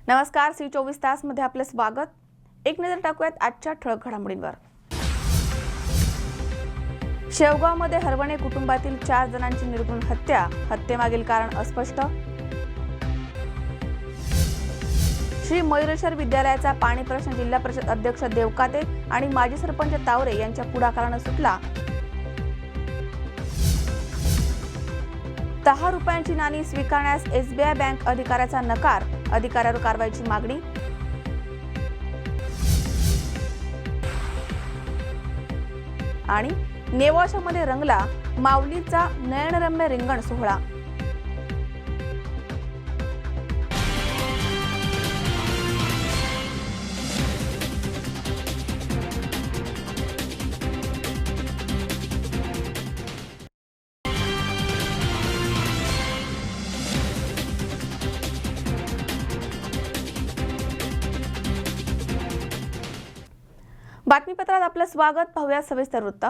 नमस्कार, C24 तास मध्ये आपले स्वागत। एक नजर टाकूयात आजच्या ठळक घडामोडींवर। शेवगावमध्ये हरवणे कुटुंबातील 4 जणांची निर्घृण हत्या, हत्येमागील कारण अस्पष्ट। श्री मयुरेश्वर विद्यालयाचा पाणी प्रश्न जिल्हा परिषद अध्यक्ष देवकाते आणि माजी सरपंच तावरे यांच्या पुढाकाराने सुटला। 10 रुपयांची नाणी स्वीकारण्यास SBI बँक अधिकाऱ्याचा नकार, अधिकाऱ्यावर कारवाईची मागणी। आणि नेवाशामध्ये रंगला माऊलीचा नयनरम्य रिंगण सोहळा। बातमीपत्रात आपलं स्वागत। पाहूया सविस्तर वृत्त।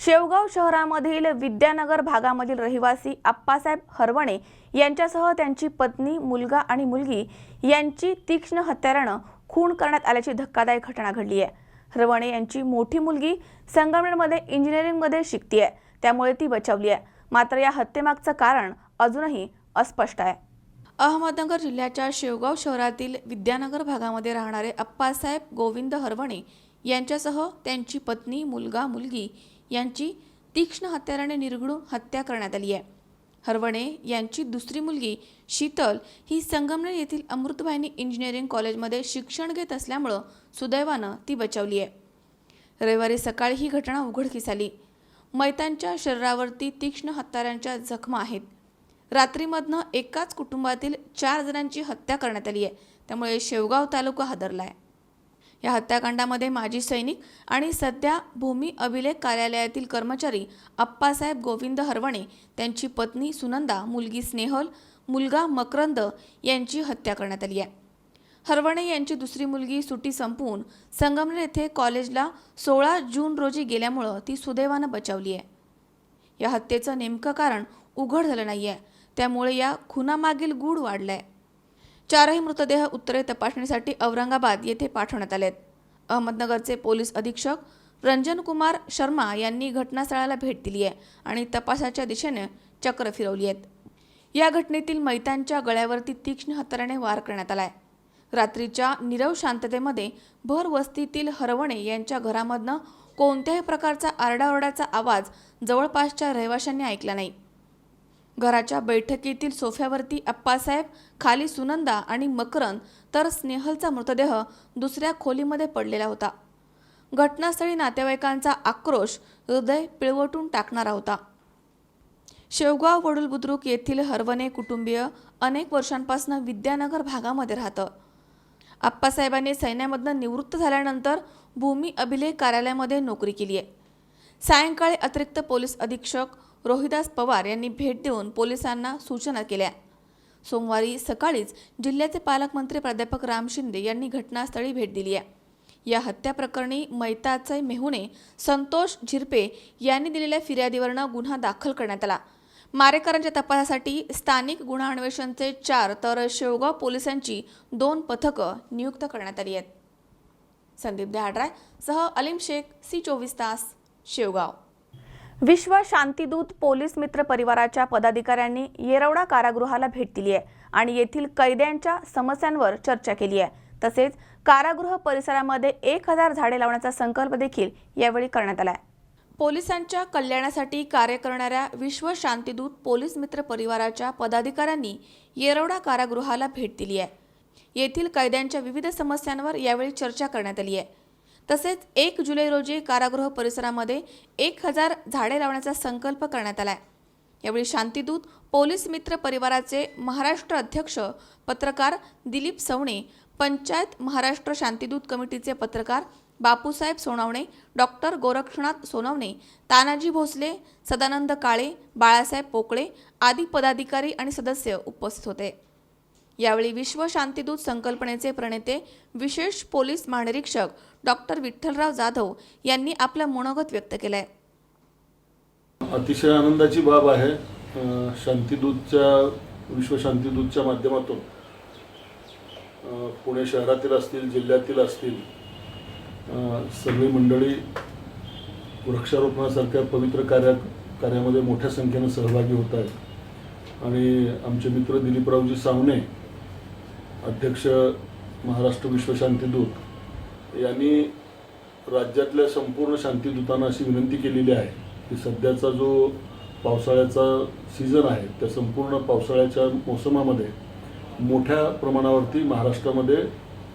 शेवगाव शहरामधील विद्यानगर भागामधील रहिवासी आप्पासाहेब हरवणे यांच्यासह त्यांची पत्नी, मुलगा आणि मुलगी यांची तीक्ष्ण हत्याराने खून करण्यात आल्याची धक्कादायक घटना घडली आहे। हरवणे यांची मोठी मुलगी संगमनेरमध्ये इंजिनिअरिंगमध्ये शिकते, त्यामुळे ती बचावली आहे। मात्र या हत्येमागचं कारण अजूनही अस्पष्ट आहे। अहमदनगर जिल्ह्याच्या शेवगाव शहरातील विद्यानगर भागामध्ये राहणारे आप्पासाहेब गोविंद हरवणे यांच्यासह त्यांची पत्नी, मुलगा, मुलगी यांची तीक्ष्ण हत्याराने निर्घृण हत्या करण्यात आली आहे। हरवणे यांची दुसरी मुलगी शीतल ही संगमनेर येथील अमृतवाहिनी इंजिनिअरिंग कॉलेजमध्ये शिक्षण घेत असल्यामुळे सुदैवाने ती बचावली आहे। रविवारी सकाळी ही घटना उघडकीस आली। मैतांच्या शरीरावरती तीक्ष्ण हत्यारांच्या जखमा आहेत। रात्रीमधनं एकाच कुटुंबातील 4 जणांची हत्या करण्यात आली आहे, त्यामुळे शेवगाव तालुका हादरला आहे। या हत्याकांडामध्ये माजी सैनिक आणि सध्या भूमी अभिलेख कार्यालयातील कर्मचारी आप्पासाहेब गोविंद हरवणे, त्यांची पत्नी सुनंदा, मुलगी स्नेहल, मुलगा मकरंद यांची हत्या करण्यात आली आहे। हरवणे यांची दुसरी मुलगी सुट्टी संपवून संगमनेर येथे कॉलेजला 16 जून रोजी गेल्यामुळे ती सुदैवाने बचावली आहे। या हत्येचं नेमकं कारण उघड झालं नाहीये, त्यामुळे या खुनामागील गूढ वाढलाय। 4ही मृतदेह उत्तरे तपासणीसाठी औरंगाबाद येथे पाठवण्यात आलेत। अहमदनगरचे पोलीस अधीक्षक रंजन कुमार शर्मा यांनी घटनास्थळाला भेट दिली आहे आणि तपासाच्या दिशेने चक्र फिरवली आहेत। या घटनेतील मैतांच्या गळ्यावरती तीक्ष्ण हत्याराने वार करण्यात आलाय। रात्रीच्या नीरव शांततेमध्ये भर वस्तीतील हरवणे यांच्या घरामधनं कोणत्याही प्रकारचा आरडाओरडाचा आवाज जवळपासच्या रहिवाशांनी ऐकला नाही। घराच्या बैठकीतील सोफ्यावरती आप्पासाहेब, खाली सुनंदा आणि मकरंद तर स्नेहलचा मृतदेह दुसऱ्या खोलीमध्ये पडलेला होता। घटनास्थळी नातेवाईकांचा आक्रोश हृदय पिळवटून टाकणारा होता। शेवगाव वडूल बुद्रुक येथील हरवणे कुटुंबीय अनेक वर्षांपासून विद्यानगर भागामध्ये राहतं। आप्पासाहेबांनी सैन्यामधून निवृत्त झाल्यानंतर भूमी अभिलेख कार्यालयामध्ये नोकरी केली आहे। सायंकाळी अतिरिक्त पोलीस अधीक्षक रोहिदास पवार यांनी भेट देऊन पोलिसांना सूचना केल्या। सोमवारी सकाळीच जिल्ह्याचे पालकमंत्री प्राध्यापक राम शिंदे यांनी घटनास्थळी भेट दिली आहे। या हत्या प्रकरणी मैताचे मेहुणे संतोष झिरपे यांनी दिलेल्या फिर्यादीवरनं गुन्हा दाखल करण्यात आला। मारेकरांच्या तपासासाठी स्थानिक गुन्हा अन्वेषणचे 4 तर शेवगाव पोलिसांची 2 पथकं नियुक्त करण्यात आली आहेत। संदीप दहाडराय सह अलीम शेख, C24 तास, शेवगाव। विश्व शांतीदूत पोलीस मित्र परिवाराच्या पदाधिकाऱ्यांनी येरवडा कारागृहाला भेट दिली आहे आणि येथील कैद्यांच्या समस्यांवर चर्चा केली आहे। तसेच कारागृह परिसरामध्ये 1000 झाडे लावण्याचा संकल्प देखील यावेळी करण्यात आला आहे। पोलिसांच्या कल्याणासाठी कार्य करणाऱ्या विश्व शांतीदूत पोलीस मित्र परिवाराच्या पदाधिकाऱ्यांनी येरवडा कारागृहाला भेट दिली आहे। येथील कैद्यांच्या विविध समस्यांवर यावेळी चर्चा करण्यात आली आहे। तसेच 1 जुलै रोजी कारागृह परिसरामध्ये 1000 झाडे लावण्याचा संकल्प करण्यात आला आहे। यावेळी शांतीदूत पोलीस मित्र परिवाराचे महाराष्ट्र अध्यक्ष पत्रकार दिलीप सवणे, पंचायत महाराष्ट्र शांतीदूत कमिटीचे पत्रकार बापूसाहेब सोनवणे, डॉक्टर गोरक्षनाथ सोनवणे, तानाजी भोसले, सदानंद काळे, बाळासाहेब पोकळे आदी पदाधिकारी आणि सदस्य उपस्थित होते। यावेळी विश्व शांतीदूत संकल्पनेचे प्रणेते विशेष पोलीस महानिरीक्षक डॉक्टर विठ्ठलराव जाधव यांनी आपलं मनोगत व्यक्त केलंय। अतिशय आनंदाची बाब आहे। शांतीदूतच्या विश्व शांतीदूतच्या माध्यमातून पुणे शहरातील असतील, जिल्ह्यातील असतील, सगळी मंडळी वृक्षारोपणासारख्या पवित्र कार्यामध्ये मोठ्या संख्येनं सहभागी होत आहेत. आणि आमचे मित्र दिलीपरावजी सावणे, अध्यक्ष महाराष्ट्र विश्वशांतीदूत, यांनी राज्यातल्या संपूर्ण शांतीदूतांना अशी विनंती केलेली आहे की सध्याचा जो पावसाळ्याचा सीझन आहे त्या संपूर्ण पावसाळ्याच्या मोसमामध्ये मोठ्या प्रमाणावरती महाराष्ट्रामध्ये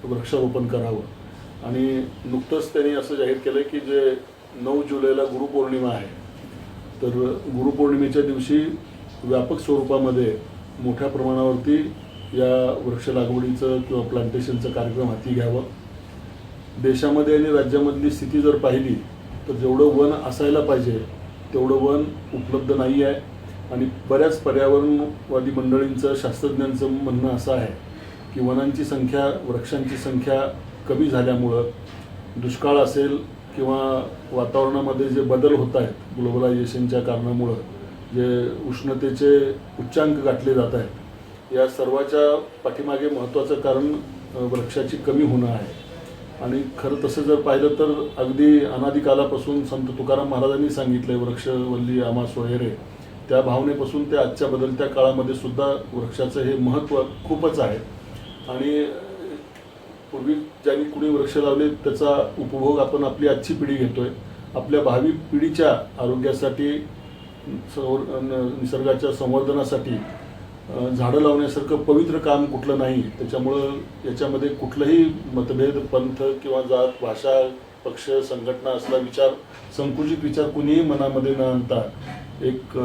वृक्षारोपण करावं. आणि नुकतंच त्यांनी असं जाहीर केलं की जे 9 जुलैला गुरुपौर्णिमा आहे, तर गुरुपौर्णिमेच्या दिवशी व्यापक स्वरूपामध्ये मोठ्या प्रमाणावरती या वृक्ष लागवडीचं किंवा प्लांटेशनचा कार्यक्रम हाती घ्यावा. देशामध्ये आणि राज्यामधली स्थिती जर पाहिली तर जेवढं वन असायला पाहिजे तेवढं वन उपलब्ध नाही आहे. आणि बऱ्याच पर्यावरणवादी मंडळींचं, शास्त्रज्ञांचं म्हणणं असं आहे की वनांची संख्या, वृक्षांची संख्या कमी झाल्यामुळं दुष्काळ असेल किंवा वातावरणामध्ये जे बदल होत आहेत ग्लोबलायझेशनच्या कारणामुळं, जे उष्णतेचे उच्चांक गाठले जात आहेत, या सर्वाच्या पाठीमागे महत्त्वाचं कारण वृक्षाची कमी होणं आहे. आणि खरं तसं जर पाहिलं तर अगदी अनादी कालापासून संत तुकाराम महाराजांनी सांगितले वृक्षवल्ली आम्हास वगैरे, त्या भावनेपासून ते आजच्या बदलत्या काळामध्ये सुद्धा वृक्षाचं हे महत्त्व खूपच आहे. आणि पूर्वी ज्यांनी कुणी वृक्ष लावले त्याचा उपभोग आपण आपली आजची पिढी घेतोय. आपल्या भावी पिढीच्या आरोग्यासाठी, निसर्गाच्या संवर्धनासाठी झाडं लावण्यासारखं पवित्र काम कुठलं नाही. त्याच्यामुळं याच्यामध्ये कुठलंही मतभेद, पंथ किंवा जात, भाषा, पक्ष, संघटना असला विचार, संकुचित विचार कुणीही मनामध्ये न आणता एक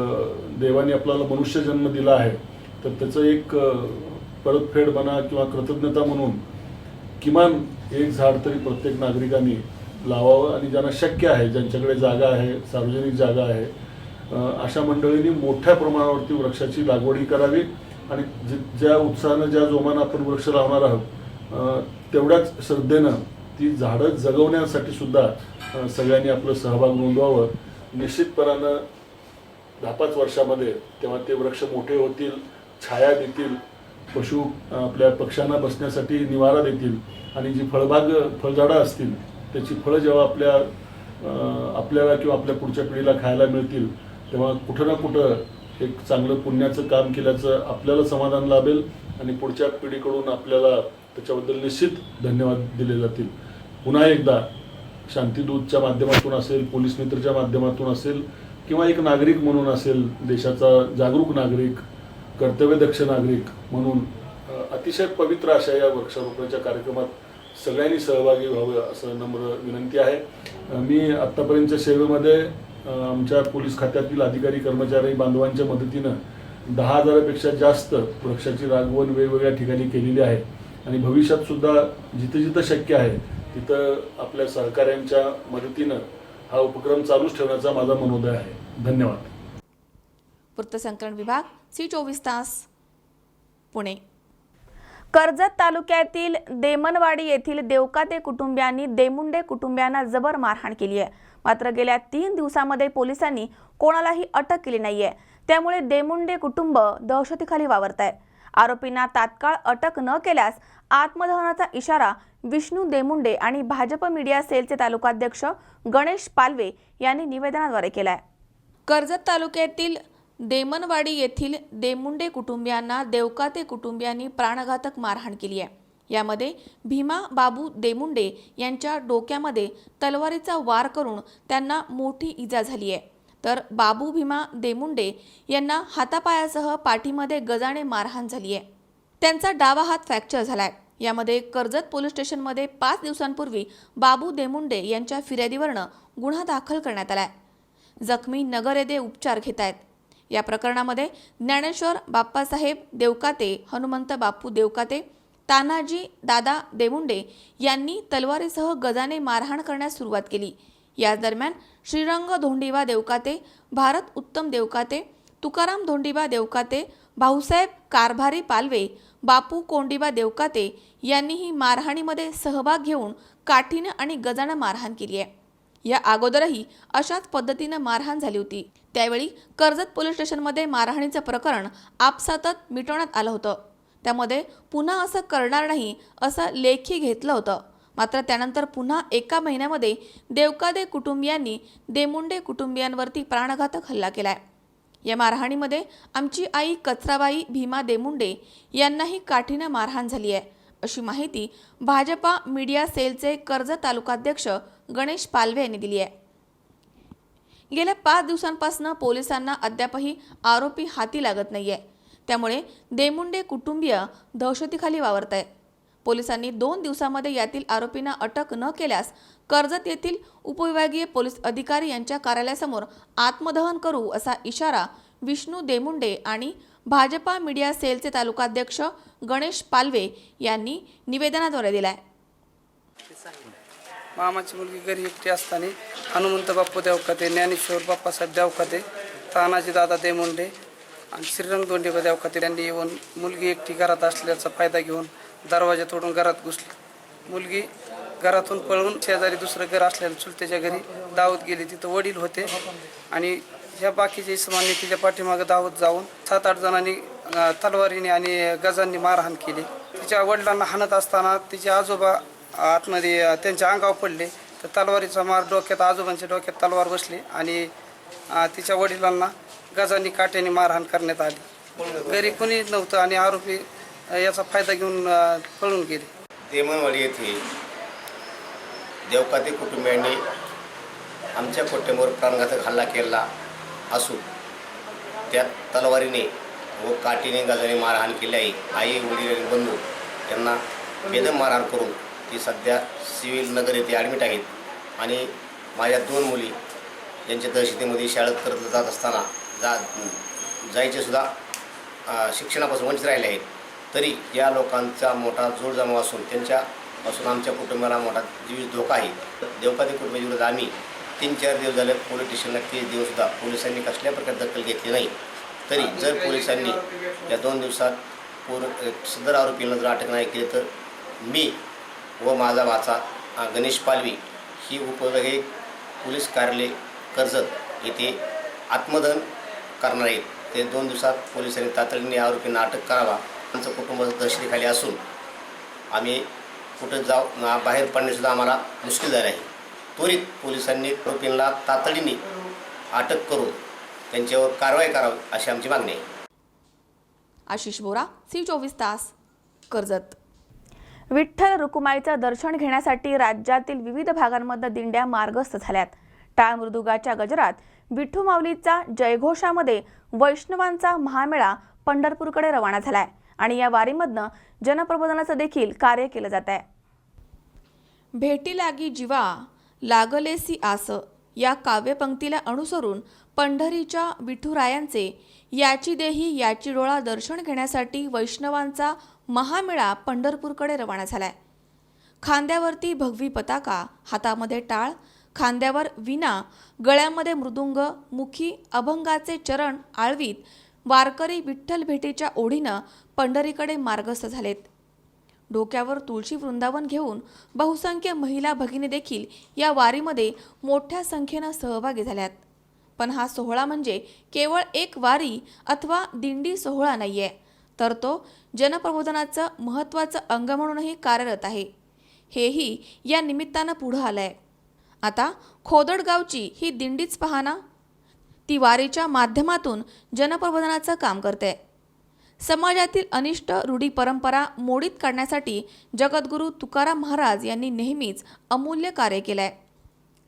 देवाने आपल्याला मनुष्य जन्म दिला आहे तर त्याचं एक परतफेड म्हणा किंवा कृतज्ञता म्हणून किमान एक झाड तरी प्रत्येक नागरिकांनी लावावं. आणि ज्यांना शक्य आहे, ज्यांच्याकडे जागा आहे, सार्वजनिक जागा आहे, अशा मंडळींनी मोठ्या प्रमाणावरती वृक्षाची लागवडी करावी. आणि ज्या उत्साहानं, ज्या जोमानं आपण वृक्ष लावणार आहोत तेवढ्याच श्रद्धेनं ती झाडं जगवण्यासाठी सुद्धा सगळ्यांनी आपलं सहभाग नोंदवावं. निश्चितपणानं 10-5 वर्षामध्ये तेव्हा ते वृक्ष मोठे होतील, छाया देतील, आपल्या पक्ष्यांना बसण्यासाठी निवारा देतील. आणि जी फळझाडं असतील त्याची फळं जेव्हा आपल्याला किंवा आपल्या पुढच्या पिढीला खायला मिळतील तेव्हा कुठं ना कुठं एक चांगलं पुण्याचं काम केल्याचं आपल्याला समाधान लाभेल आणि पुढच्या पिढीकडून आपल्याला त्याच्याबद्दल निश्चित धन्यवाद दिले जातील. पुन्हा एकदा शांतीदूतच्या माध्यमातून असेल, पोलीस मित्रच्या माध्यमातून असेल किंवा एक नागरिक म्हणून असेल, देशाचा जागरूक नागरिक, कर्तव्यदक्ष नागरिक म्हणून अतिशय पवित्र अशा या वृक्षारोपणाच्या कार्यक्रमात सगळ्यांनी सहभागी व्हावं असं नम्र विनंती आहे. मी आत्तापर्यंतच्या सेवेमध्ये आमच्या पोलीस खात्यातील अधिकारी कर्मचारी बांधवांच्या मदतीनं 10,000पेक्षा जास्त वृक्षाची लागवड वेगवेगळ्या ठिकाणी केलेली आहे. आणि भविष्यात सुद्धा जिथं जिथं शक्य आहे तिथं आपल्या सहकाऱ्यांच्या मदतीनं हा उपक्रम चालूच ठेवण्याचा माझा मनोदय आहे. धन्यवाद. वृत्तसंकलन विभाग, C24 तास, पुणे. कर्जत तालुक्यातील देमनवाडी येथील देवकाते कुटुंबियांनी देमुंडे कुटुंबियांना जबर मारहाण केली आहे. मात्र गेल्या 3 दिवसांमध्ये पोलिसांनी कोणालाही अटक केली नाहीये. त्यामुळे देमुंडे कुटुंब दहशतीखाली वावरत आहे. आरोपींना तात्काळ अटक न केल्यास आत्मदहनाचा इशारा विष्णू देमुंडे आणि भाजप मीडिया सेलचे तालुकाध्यक्ष गणेश पालवे यांनी निवेदनाद्वारे केलाय. कर्जत तालुक्यातील देमनवाडी येथील देमुंडे कुटुंबियांना देवकाते कुटुंबियांनी प्राणघातक मारहाण केली आहे. यामध्ये भीमा बाबू देमुंडे यांच्या डोक्यामध्ये तलवारीचा वार करून त्यांना मोठी इजा झाली आहे. तर बाबू भीमा देमुंडे यांना हातापायासह पाठीमध्ये गजाने मारहाण झाली आहे. त्यांचा डावा हात फ्रॅक्चर झालाय. यामध्ये कर्जत पोलीस स्टेशनमध्ये 5 दिवसांपूर्वी बाबू देमुंडे यांच्या फिर्यादीवरनं गुन्हा दाखल करण्यात आलाय. जखमी नगर येथे उपचार घेत आहेत. या प्रकरणामध्ये ज्ञानेश्वर बाप्पासाहेब देवकाते, हनुमंत बापू देवकाते, तानाजी दादा देमुंडे यांनी तलवारीसह गजाने मारहाण करण्यास सुरुवात केली. याच दरम्यान श्रीरंग धोंडीबा देवकाते, भारत उत्तम देवकाते, तुकाराम धोंडीबा देवकाते, भाऊसाहेब कारभारी पालवे, बापू कोंडीबा देवकाते यांनीही मारहाणीमध्ये सहभाग घेऊन काठीनं आणि गजानं मारहाण केली आहे. या अगोदरही अशाच पद्धतीनं मारहाण झाली होती. त्यावेळी कर्जत पोलीस स्टेशनमध्ये मारहाणीचं प्रकरण आपसातच मिटवण्यात आलं होतं. त्यामध्ये पुन्हा असं करणार नाही असं लेखी घेतलं होतं. मात्र त्यानंतर पुन्हा एका महिन्यामध्ये देवकादे कुटुंबियांनी देमुंडे कुटुंबियांवरती प्राणघातक हल्ला केलाय. या मारहाणीमध्ये आमची आई कचराबाई भीमा देमुंडे यांनाही काठीनं मारहाण झाली आहे, अशी माहिती भाजपा मीडिया सेलचे कर्जत तालुकाध्यक्ष गणेश पालवे यांनी दिली आहे. गेल्या 5 दिवसांपासून पोलिसांना अद्यापही आरोपी हाती लागत नाहीये. त्यामुळे देमुंडे कुटुंबीय दहशतीखाली वावरत आहे. पोलिसांनी 2 दिवसांमध्ये यातील आरोपींना अटक न केल्यास कर्जत येथील उपविभागीय पोलीस अधिकारी यांच्या कार्यालयासमोर आत्मदहन करू असा इशारा विष्णू देमुंडे आणि भाजपा मीडिया सेलचे तालुकाध्यक्ष गणेश पालवे यांनी निवेदनाद्वारे दिलाय. मामाची मुलगी घरी एकटी असताना हनुमंत बाप्पू देवकाते, ज्ञानेश्वर बाप्पासाहेब देवकाते, तानाजी दादा देमुंडे आणि श्रीरंग दोंडे देवकाते यांनी येऊन मुलगी एकटी घरात असल्याचा फायदा घेऊन दरवाजा तोडून घरात घुसली. मुलगी घरातून पळून शेजारी दुसरं घर असलेल्या चुलत्याच्या घरी दावत गेली. तिथं वडील होते आणि ह्या बाकीच्या इसमांनी तिच्या पाठीमागं दावत जाऊन 7-8 जणांनी तलवारीने आणि गजांनी मारहाण केली. तिच्या वडिलांना हाणत असताना तिचे आजोबा आतमध्ये त्यांच्या अंगावर पडले. तर तलवारीचा मार डोक्यात, आजोबांच्या डोक्यात तलवार बसली आणि तिच्या वडिलांना गजांनी काट्याने मारहाण करण्यात आली. घरी कोणी नव्हतं आणि आरोपी याचा फायदा घेऊन पळून गेले. देमनवाडी येथे देवकाते कुटुंबियांनी आमच्या कोट्यावर प्राणघातक हल्ला केला असून त्यात तलवारीने व काठीने गजाने मारहाण केली आहे. आई, वडील आणि बंधू यांना बेदम मारहाण करून ती सध्या सिव्हिल नगर येथे ॲडमिट आहेत. आणि माझ्या 2 मुली यांच्या दहशतीमध्ये शाळेत करत जात असताना जायचे सुद्धा शिक्षणापासून वंचित राहिले आहेत. तरी या लोकांचा मोठा जोड जमा असून त्यांच्यापासून आमच्या कुटुंबाला मोठा जीवित धोका आहे. देवकाते कुटुंबाविरुद्ध आम्ही 3-4 दिवस झाले पोलीस स्टेशनला केस देऊनसुद्धा पोलिसांनी कसल्या प्रकारे दखल घेतली नाही. तरी जर पोलिसांनी या 2 दिवसात सदर आरोपींना जर अटक नाही केली तर मी व माझा भाचा गणेश पालवी ही उपविभागीय पोलीस कार्यालय कर्जत येथे आत्मदहन करणार आहेत. ते 2 दिवसात पोलिसांनी तातडीने आरोपींना अटक करावा. आमचं कुटुंब दहशतीखाली असून आम्ही कुठं बाहेर पडणेसुद्धा आम्हाला मुश्किल झालं आहे. त्वरित पोलिसांनी आरोपींना तातडीने अटक करून त्यांच्यावर कारवाई करावी अशी आमची मागणी आहे. आशिष बोरा, C24 तास, कर्जत. विठ्ठल रुक्माईचं दर्शन घेण्यासाठी राज्यातील विविध भागांमध्ये दिंड्या मार्गस्थ झाल्यात. टाळ मृदुंगाच्या गजरात विठू माऊलीचा जयघोषामध्ये वैष्णवांचा महामेळा पंढरपूरकडे रवाना झालाय आणि या वारीमधनं जनप्रबोधनाचं देखील कार्य केलं जात आहे. भेटी लागी जीवा लागलेसी आस या काव्यपंक्तीला अनुसरून पंढरीच्या विठुरायांचे याची देही याची डोळा दर्शन घेण्यासाठी वैष्णवांचा महामेळा पंढरपूरकडे रवाना झालाय. खांद्यावरती भगवी पताका, हातामध्ये टाळ, खांद्यावर विणा, गळ्यामध्ये मृदुंग, मुखी अभंगाचे चरण आळवीत वारकरी विठ्ठल भेटीच्या ओढीनं पंढरीकडे मार्गस्थ झालेत. डोक्यावर तुळशी वृंदावन घेऊन बहुसंख्य महिला भगिनी देखील या वारीमध्ये मोठ्या संख्येनं सहभागी झाल्यात. पण हा सोहळा म्हणजे केवळ एक वारी अथवा दिंडी सोहळा नाहीये, तर तो जनप्रबोधनाचं महत्त्वाचं अंग म्हणूनही कार्यरत आहे. हेही या निमित्तानं पुढं आलंय. आता खोदडगावची ही दिंडीच पाहना. ती वारीच्या माध्यमातून जनप्रबोधनाचं काम करते. समाजातील अनिष्ट रूढी परंपरा मोडीत काढण्यासाठी जगद्गुरू तुकाराम महाराज यांनी नेहमीच अमूल्य कार्य केलंय.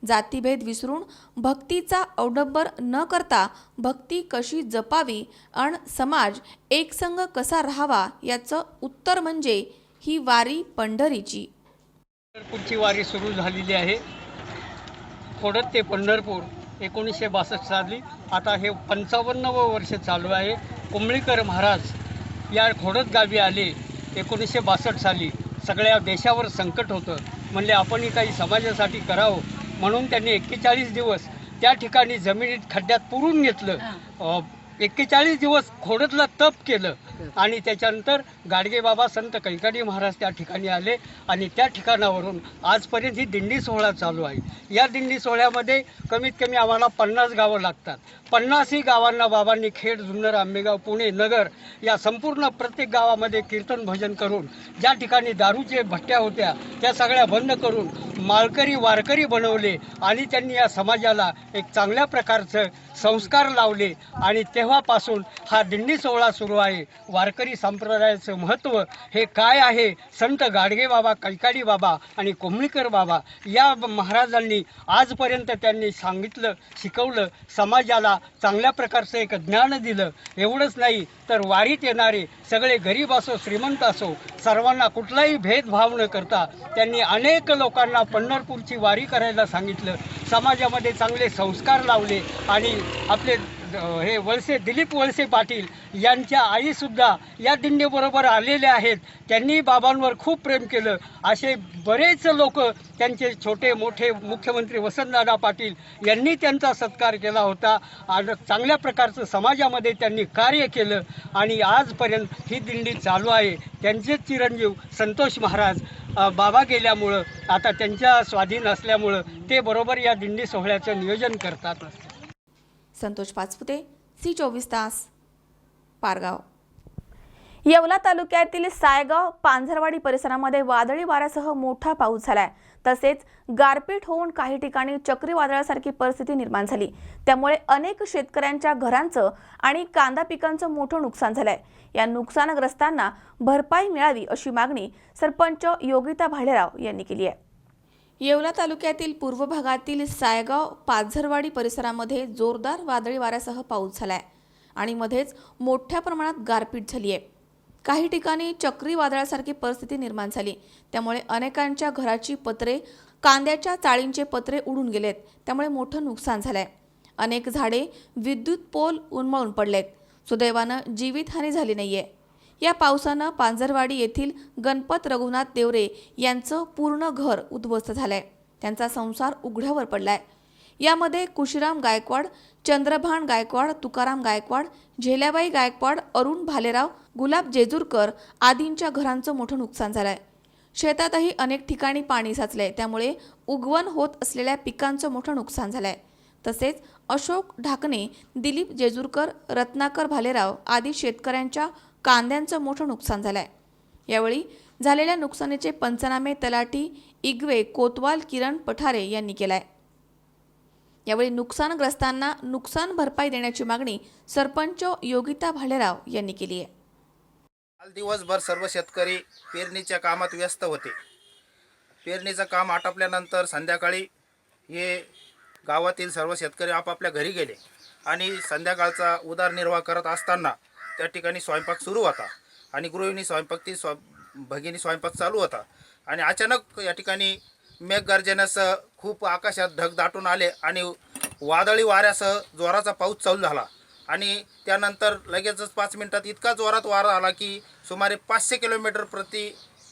जातीभेद विसरून भक्तीचा अवडंबर न करता भक्ती कशी जपावी आणि समाज एकसंग कसा राहावा याचं उत्तर म्हणजे ही वारी पंढरीची. पंढरपूरची वारी सुरू झालेली आहे. खोडद ते पंढरपूर 1962 साली आता हे 55वं वर्ष चालू आहे. कुंभळीकर महाराज या खोडद गावी आले 1962 साली. सगळ्या देशावर संकट होतं, म्हणले आपणही काही समाजासाठी करावं म्हणून त्यांनी 41 दिवस त्या ठिकाणी जमिनीत खड्ड्यात पुरून घेतलं. 41 दिवस खोडदला तप केलं आणि त्याच्यानंतर गाडगे बाबा संत कैकाडी महाराज त्या ठिकाणी आले आणि त्या ठिकाणावरून आजपर्यंत ही दिंडी सोहळा चालू आहे. या दिंडी सोहळ्यामध्ये कमीत कमी आम्हाला 50 गावं लागतात. 50ही गावांना बाबांनी खेड, जुन्नर, आंबेगाव, पुणे, नगर या संपूर्ण प्रत्येक गावामध्ये कीर्तन भजन करून ज्या ठिकाणी दारूचे भट्ट्या होत्या त्या सगळ्या बंद करून माळकरी वारकरी बनवले आणि त्यांनी या समाजाला एक चांगल्या प्रकारचं संस्कार लावले आणि तेव्हापासून हा दिंडी सोहळा सुरू आहे. वारकरी संप्रदायाचं महत्त्व हे काय आहे, संत गाडगे बाबा, कैकाडी बाबा आणि कोंबळीकर बाबा या महाराजांनी आजपर्यंत त्यांनी सांगितलं, शिकवलं, समाजाला चांगल्या प्रकारचं एक ज्ञान दिलं. एवढंच नाही तर वारीत येणारे सगळे गरीब असो श्रीमंत असो सर्वांना कुठलाही भेदभाव न करता त्यांनी अनेक लोकांना पंढरपूरची वारी करायला सांगितलं. समाजामध्ये चांगले संस्कार लावले आणि आपले हे वळसे, दिलीप वळसे पाटील यांच्या आईसुद्धा या दिंडीबरोबर आलेले आहेत. त्यांनी बाबांवर खूप प्रेम केलं. असे बरेच लोक, त्यांचे छोटे मोठे मुख्यमंत्री वसंतदादा पाटील यांनी त्यांचा सत्कार केला होता आणि चांगल्या प्रकारचं समाजामध्ये त्यांनी कार्य केलं आणि आजपर्यंत ही दिंडी चालू आहे. त्यांचे चिरंजीव संतोष महाराज बाबा गेल्यामुळं आता त्यांच्या स्वाधीन असल्यामुळं ते बरोबर या दिंडी सोहळ्याचं नियोजन करतात. संतोष पाचपुते, C24 तास, पारगाव. येवला तालुक्यातील सायगाव, पांझरवाडी परिसरामध्ये वादळी वाऱ्यासह मोठा पाऊस झालाय. तसेच गारपीट होऊन काही ठिकाणी चक्रीवादळासारखी परिस्थिती निर्माण झाली. त्यामुळे अनेक शेतकऱ्यांच्या घरांचं आणि कांदा पिकांचं मोठं नुकसान झालंय. या नुकसानग्रस्तांना भरपाई मिळावी अशी मागणी सरपंच योगिता भालेराव यांनी केली आहे. येवला तालुक्यातील पूर्व भागातील सायगाव, पाझरवाडी परिसरामध्ये जोरदार वादळी वाऱ्यासह पाऊस झालाय आणि मध्येच मोठ्या प्रमाणात गारपीट झाली आहे. काही ठिकाणी चक्रीवादळासारखी परिस्थिती निर्माण झाली. त्यामुळे अनेकांच्या घराची पत्रे, कांद्याच्या चाळींचे पत्रे उडून गेलेत. त्यामुळे मोठं नुकसान झालंय. अनेक झाडे, विद्युत पोल उन्मळून पडलेत. सुदैवानं जीवितहानी झाली नाहीये. या पावसानं पांझरवाडी येथील गणपत रघुनाथ देवरे यांचं पूर्ण घर उद्ध्वस्त झालंय. त्यांचा संसार उघड्यावर पडलाय. यामध्ये कुशीराम गायकवाड, चंद्रभान गायकवाड, तुकाराम गायकवाड, झेल्याबाई गायकवाड, अरुण भालेराव, गुलाब जेजूरकर आदींच्या घरांचं मोठं नुकसान झालंय. शेतातही अनेक ठिकाणी पाणी साचलंय. त्यामुळे उगवण होत असलेल्या पिकांचं मोठं नुकसान झालंय. तसेच अशोक ढाकणे, दिलीप जेजूरकर, रत्नाकर भालेराव आदी शेतकऱ्यांच्या कांद्यांचं मोठं नुकसान झालंय. यावेळी झालेल्या नुकसानीचे पंचनामे तलाठी इगवे कोतवाल किरण पठारे यांनी केलाय. यावेळी नुकसानग्रस्तांना नुकसान भरपाई देण्याची मागणी सरपंच योगिता भालेराव यांनी केली आहे. काल दिवसभर सर्व शेतकरी पेरणीच्या कामात व्यस्त होते. पेरणीचं काम आटोपल्यानंतर संध्याकाळी हे गावातील सर्व शेतकरी आपापल्या घरी गेले आणि संध्याकाळचा उदरनिर्वाह करत असताना त्या ठिकाणी स्वयंपाक सुरू होता आणि गृहिणी भगिनी स्वयंपाक चालू होता आणि अचानक या ठिकाणी मेघगर्जनेसह खूप आकाशात ढग दाटून आले आणि वादळी वाऱ्यासह जोराचा पाऊस चालू झाला आणि त्यानंतर लगेचच 5 मिनिटात इतका जोरात वारा आला की सुमारे 500 किलोमीटर प्रति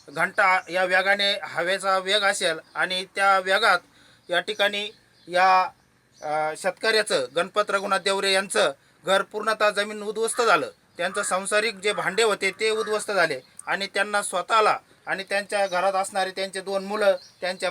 घंटा या वेगाने हवेचा वेग असेल आणि त्या वेगात या ठिकाणी या शेतकऱ्याचं गणपत रघुनाथ देवरे यांचं घर पूर्णतः जमीन उद्ध्वस्त झालं. त्यांचं सांसारिक जे भांडे होते ते उद्ध्वस्त झाले आणि त्यांना स्वतःला आणि त्यांच्या घरात असणारे त्यांचे 2 मुलं, त्यांच्या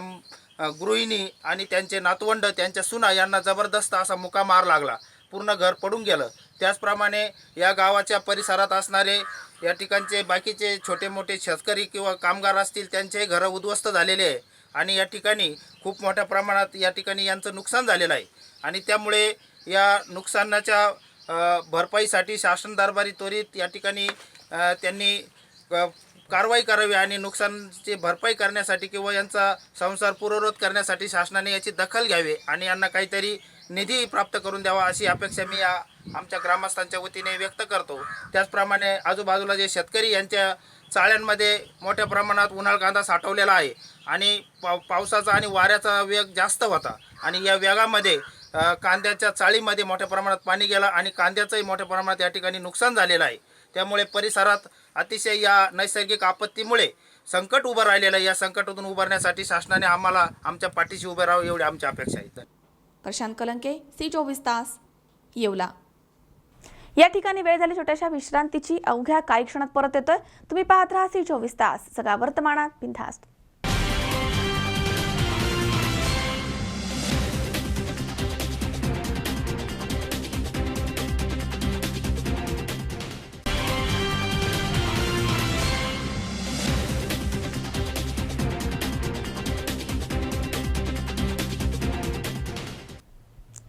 गृहिणी आणि त्यांचे नातवंड, त्यांच्या सुना यांना जबरदस्त असा मुका मार लागला. पूर्ण घर पडून गेलं. त्याचप्रमाणे या गावाच्या परिसरात असणारे या ठिकाणचे बाकीचे छोटे मोठे शेतकरी किंवा कामगार असतील त्यांचे घरं उद्ध्वस्त झालेले आहे आणि या ठिकाणी खूप मोठ्या प्रमाणात या ठिकाणी यांचं नुकसान झालेलं आहे आणि त्यामुळे या नुकसानाच्या भरपाईसाठी शासन दरबारी त्वरित या ठिकाणी त्यांनी कारवाई करावी आणि नुकसानाची भरपाई करण्यासाठी किंवा यांचा संसार पूर्ववत करण्यासाठी शासनाने याची दखल घ्यावी आणि यांना काहीतरी निधी प्राप्त करून द्यावा अशी अपेक्षा मी आमच्या ग्रामस्थांच्या वतीने व्यक्त करतो. त्याचप्रमाणे आजूबाजूला जे शेतकरी यांच्या चाळ्यांमध्ये मोठ्या प्रमाणात उन्हाळ कांदा साठवलेला आहे आणि पावसाचा आणि वाऱ्याचा वेग जास्त होता आणि या वेगामध्ये कांद्याच्या चाळीमध्ये मोठ्या प्रमाणात पाणी गेलं आणि कांद्याचंही मोठ्या प्रमाणात या ठिकाणी नुकसान झालेलं आहे. त्यामुळे परिसरात अतिशय या नैसर्गिक आपत्तीमुळे संकट उभं राहिलेलं आहे. या संकटातून उभारण्यासाठी शासनाने आम्हाला आमच्या पाठीशी उभे राहावं एवढी आमची अपेक्षा आहे. प्रशांत कलंके, C24 तास, येवला. या ठिकाणी वेळ झाली छोट्याशा विश्रांतीची. अवघ्या काही क्षणात परत येतोय. तुम्ही पाहत राहा C24 तास, सगळा वर्तमानात बिनधास्त.